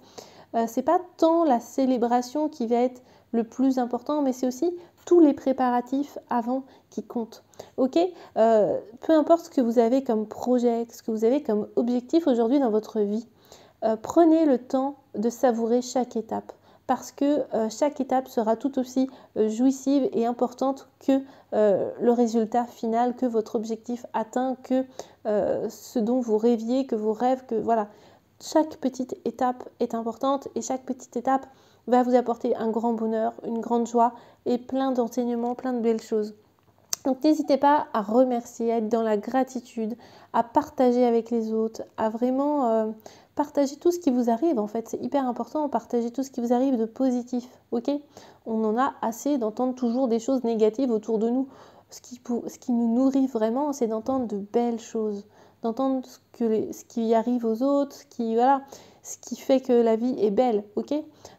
C'est pas tant la célébration qui va être le plus important, mais c'est aussi tous les préparatifs avant qui comptent. Ok, peu importe ce que vous avez comme projet, ce que vous avez comme objectif aujourd'hui dans votre vie, prenez le temps de savourer chaque étape. Parce que chaque étape sera tout aussi jouissive et importante que le résultat final, que votre objectif atteint, que ce dont vous rêviez, que vos rêves, que voilà. chaque petite étape est importante et chaque petite étape va vous apporter un grand bonheur, une grande joie et plein d'enseignements, plein de belles choses. Donc n'hésitez pas à remercier, à être dans la gratitude, à partager avec les autres, à vraiment partager tout ce qui vous arrive. En fait, c'est hyper important, partager tout ce qui vous arrive de positif, ok? On en a assez d'entendre toujours des choses négatives autour de nous. Ce qui nous nourrit vraiment, c'est d'entendre de belles choses, d'entendre ce qui arrive aux autres, ce qui fait que la vie est belle, ok?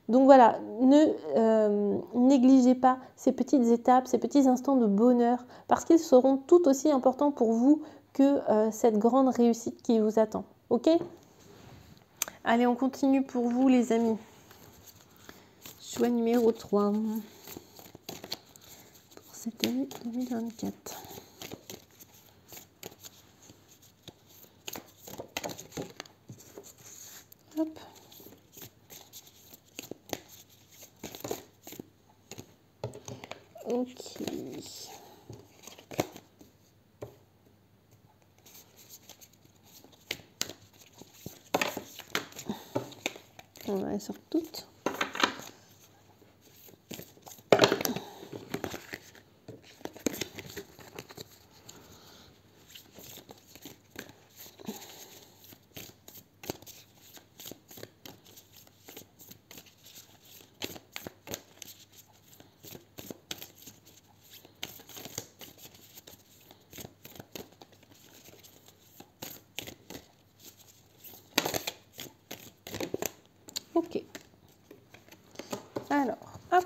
Donc voilà, ne négligez pas ces petites étapes, ces petits instants de bonheur, parce qu'ils seront tout aussi importants pour vous que cette grande réussite qui vous attend, ok? Allez, on continue pour vous les amis. Choix numéro 3 pour cette année 2024. Hop. Ok. On va les sortir toutes. Ok. Alors, hop.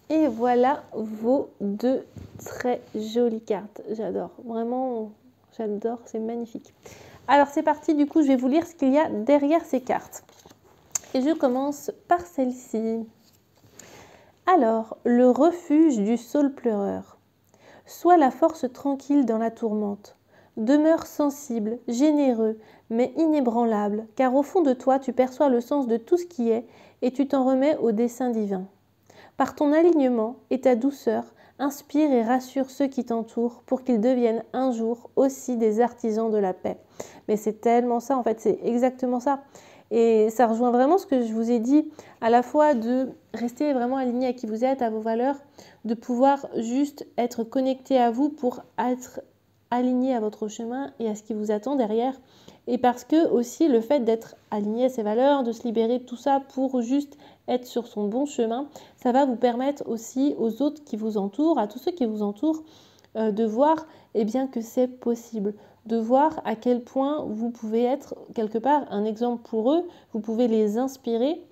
Et voilà vos deux très jolies cartes. J'adore. Vraiment, j'adore. C'est magnifique. Alors, c'est parti. Du coup, je vais vous lire ce qu'il y a derrière ces cartes. Et je commence par celle-ci. Alors, le refuge du saule pleureur. Sois la force tranquille dans la tourmente. Demeure sensible, généreux, mais inébranlable, car au fond de toi, tu perçois le sens de tout ce qui est et tu t'en remets au dessein divin. Par ton alignement et ta douceur, inspire et rassure ceux qui t'entourent pour qu'ils deviennent un jour aussi des artisans de la paix. Mais c'est tellement ça, en fait, c'est exactement ça. Et ça rejoint vraiment ce que je vous ai dit, à la fois de rester vraiment aligné à qui vous êtes, à vos valeurs, de pouvoir juste être connecté à vous pour être aligné à votre chemin et à ce qui vous attend derrière. Et parce que aussi le fait d'être aligné à ses valeurs, de se libérer de tout ça pour juste être sur son bon chemin, ça va vous permettre aussi aux autres qui vous entourent, à tous ceux qui vous entourent, de voir bien, que c'est possible, de voir à quel point vous pouvez être quelque part un exemple pour eux, vous pouvez les inspirer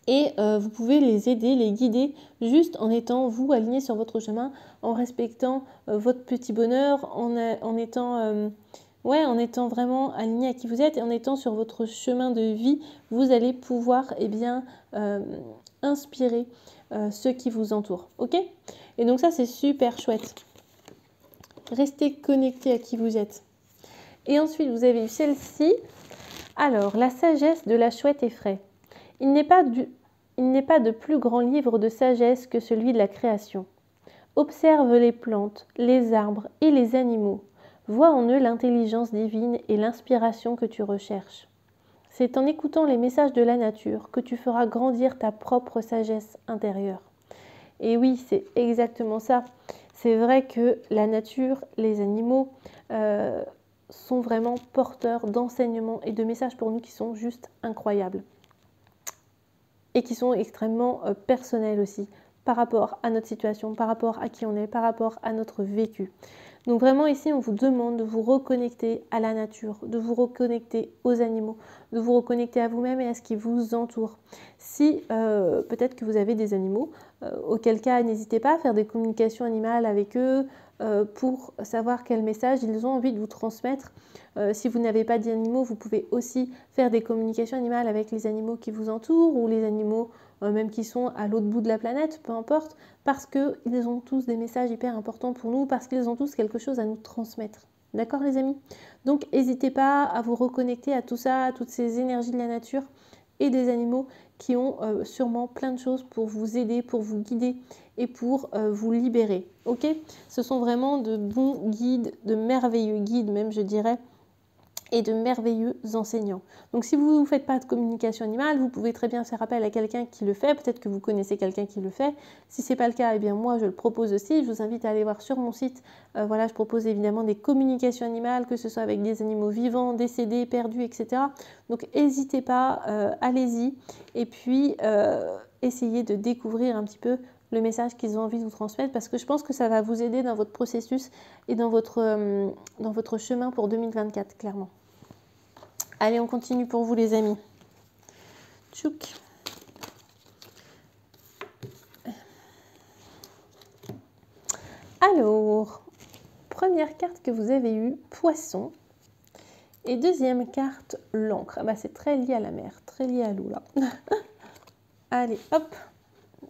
et vous pouvez les aider, les guider juste en étant vous aligné sur votre chemin, en respectant votre petit bonheur, en étant vraiment aligné à qui vous êtes et en étant sur votre chemin de vie, vous allez pouvoir inspirer ceux qui vous entourent. Ok? Et donc ça, c'est super chouette. Restez connecté à qui vous êtes. Et ensuite, vous avez eu celle-ci. Alors, la sagesse de la chouette effraie. Il n'est pas de plus grand livre de sagesse que celui de la création. Observe les plantes, les arbres et les animaux. Vois en eux l'intelligence divine et l'inspiration que tu recherches. C'est en écoutant les messages de la nature que tu feras grandir ta propre sagesse intérieure. Et oui, c'est exactement ça. C'est vrai que la nature, les animaux sont vraiment porteurs d'enseignements et de messages pour nous qui sont juste incroyables. Et qui sont extrêmement personnels aussi, par rapport à notre situation, par rapport à qui on est, par rapport à notre vécu. Donc vraiment ici, on vous demande de vous reconnecter à la nature, de vous reconnecter aux animaux, de vous reconnecter à vous-même et à ce qui vous entoure. Si peut-être que vous avez des animaux, auquel cas n'hésitez pas à faire des communications animales avec eux pour savoir quel message ils ont envie de vous transmettre. Si vous n'avez pas d'animaux, vous pouvez aussi faire des communications animales avec les animaux qui vous entourent ou les animaux même qui sont à l'autre bout de la planète, peu importe, parce qu'ils ont tous des messages hyper importants pour nous, parce qu'ils ont tous quelque chose à nous transmettre. D'accord les amis? Donc n'hésitez pas à vous reconnecter à tout ça, à toutes ces énergies de la nature et des animaux qui ont sûrement plein de choses pour vous aider, pour vous guider et pour vous libérer. Ok? Ce sont vraiment de bons guides, de merveilleux guides même je dirais, et de merveilleux enseignants. Donc si vous ne faites pas de communication animale, vous pouvez très bien faire appel à quelqu'un qui le fait, peut-être que vous connaissez quelqu'un qui le fait. Si ce n'est pas le cas, eh bien moi je le propose aussi, je vous invite à aller voir sur mon site, voilà, je propose évidemment des communications animales, que ce soit avec des animaux vivants, décédés, perdus, etc. Donc n'hésitez pas, allez-y, et puis essayez de découvrir un petit peu le message qu'ils ont envie de vous transmettre, parce que je pense que ça va vous aider dans votre processus et dans votre chemin pour 2024, clairement. Allez, on continue pour vous les amis. Tchouk. Alors, première carte que vous avez eue, Poisson. Et deuxième carte, l'encre. Ah bah, c'est très lié à la mer, très lié à l'eau là. Allez, hop,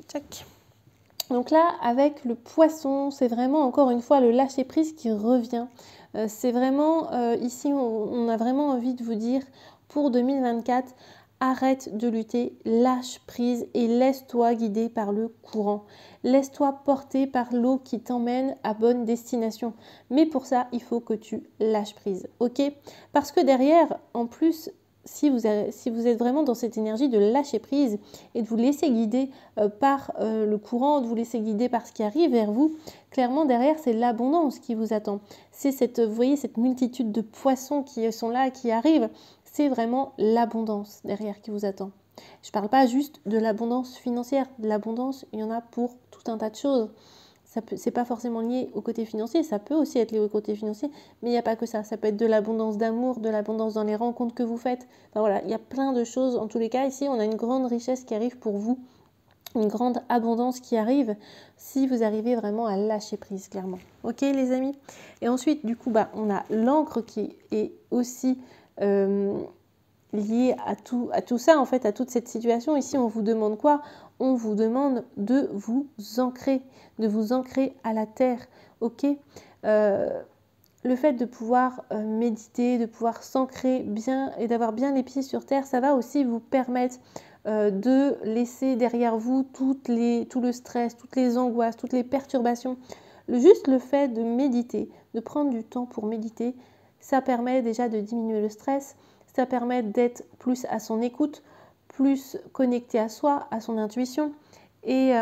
tchac. Donc là, avec le Poisson, c'est vraiment encore une fois le lâcher-prise qui revient. C'est vraiment, ici, on a vraiment envie de vous dire, pour 2024, arrête de lutter, lâche prise et laisse-toi guider par le courant. Laisse-toi porter par l'eau qui t'emmène à bonne destination. Mais pour ça, il faut que tu lâches prise, ok? Parce que derrière, en plus, si vous êtes vraiment dans cette énergie de lâcher prise et de vous laisser guider par le courant, de vous laisser guider par ce qui arrive vers vous, clairement derrière c'est l'abondance qui vous attend. C'est vous voyez cette multitude de poissons qui sont là, qui arrivent, c'est vraiment l'abondance derrière qui vous attend. Je ne parle pas juste de l'abondance financière, de l'abondance il y en a pour tout un tas de choses. C'est pas forcément lié au côté financier, ça peut aussi être lié au côté financier, mais il n'y a pas que ça. Ça peut être de l'abondance d'amour, de l'abondance dans les rencontres que vous faites. Enfin, voilà, il y a plein de choses. En tous les cas, ici, on a une grande richesse qui arrive pour vous, une grande abondance qui arrive si vous arrivez vraiment à lâcher prise, clairement. Ok, les amis? Et ensuite, du coup, on a l'encre qui est aussi liée à tout ça, en fait, à toute cette situation. Ici, on vous demande quoi? On vous demande de vous ancrer à la terre, ok? Le fait de pouvoir méditer, de pouvoir s'ancrer bien et d'avoir bien les pieds sur terre, ça va aussi vous permettre de laisser derrière vous tout le stress, toutes les angoisses, toutes les perturbations. Juste le fait de méditer, de prendre du temps pour méditer, ça permet déjà de diminuer le stress, ça permet d'être plus à son écoute, plus connecté à soi, à son intuition. Et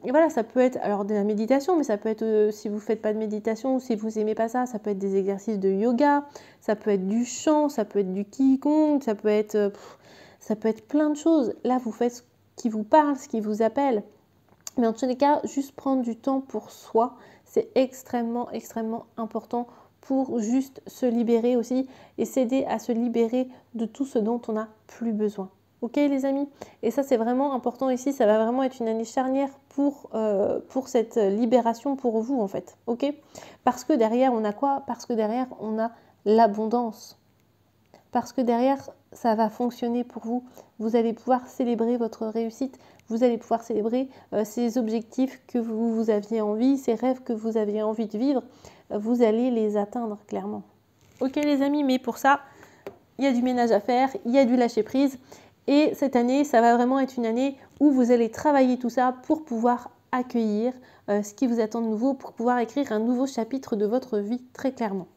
voilà, ça peut être alors de la méditation, mais ça peut être, si vous ne faites pas de méditation ou si vous n'aimez pas ça, ça peut être des exercices de yoga, ça peut être du chant, ça peut être du qigong, ça peut être plein de choses. Là, vous faites ce qui vous parle, ce qui vous appelle. Mais en tous les cas, juste prendre du temps pour soi, c'est extrêmement, extrêmement important pour juste se libérer aussi et s'aider à se libérer de tout ce dont on n'a plus besoin. Ok les amis? Et ça c'est vraiment important ici, ça va vraiment être une année charnière pour cette libération pour vous en fait. Ok? Parce que derrière on a quoi? Parce que derrière on a l'abondance. Parce que derrière ça va fonctionner pour vous. Vous allez pouvoir célébrer votre réussite, vous allez pouvoir célébrer ces objectifs que vous aviez envie, ces rêves que vous aviez envie de vivre, vous allez les atteindre clairement. Ok les amis, mais pour ça, il y a du ménage à faire, il y a du lâcher prise. Et cette année, ça va vraiment être une année où vous allez travailler tout ça pour pouvoir accueillir ce qui vous attend de nouveau, pour pouvoir écrire un nouveau chapitre de votre vie très clairement.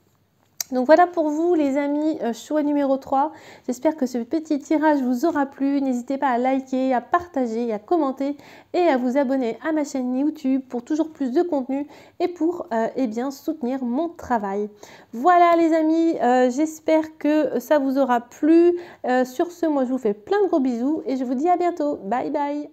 Donc voilà pour vous les amis, choix numéro 3. J'espère que ce petit tirage vous aura plu. N'hésitez pas à liker, à partager, à commenter et à vous abonner à ma chaîne YouTube pour toujours plus de contenu et pour soutenir mon travail. Voilà les amis, j'espère que ça vous aura plu. Sur ce, moi je vous fais plein de gros bisous et je vous dis à bientôt. Bye bye.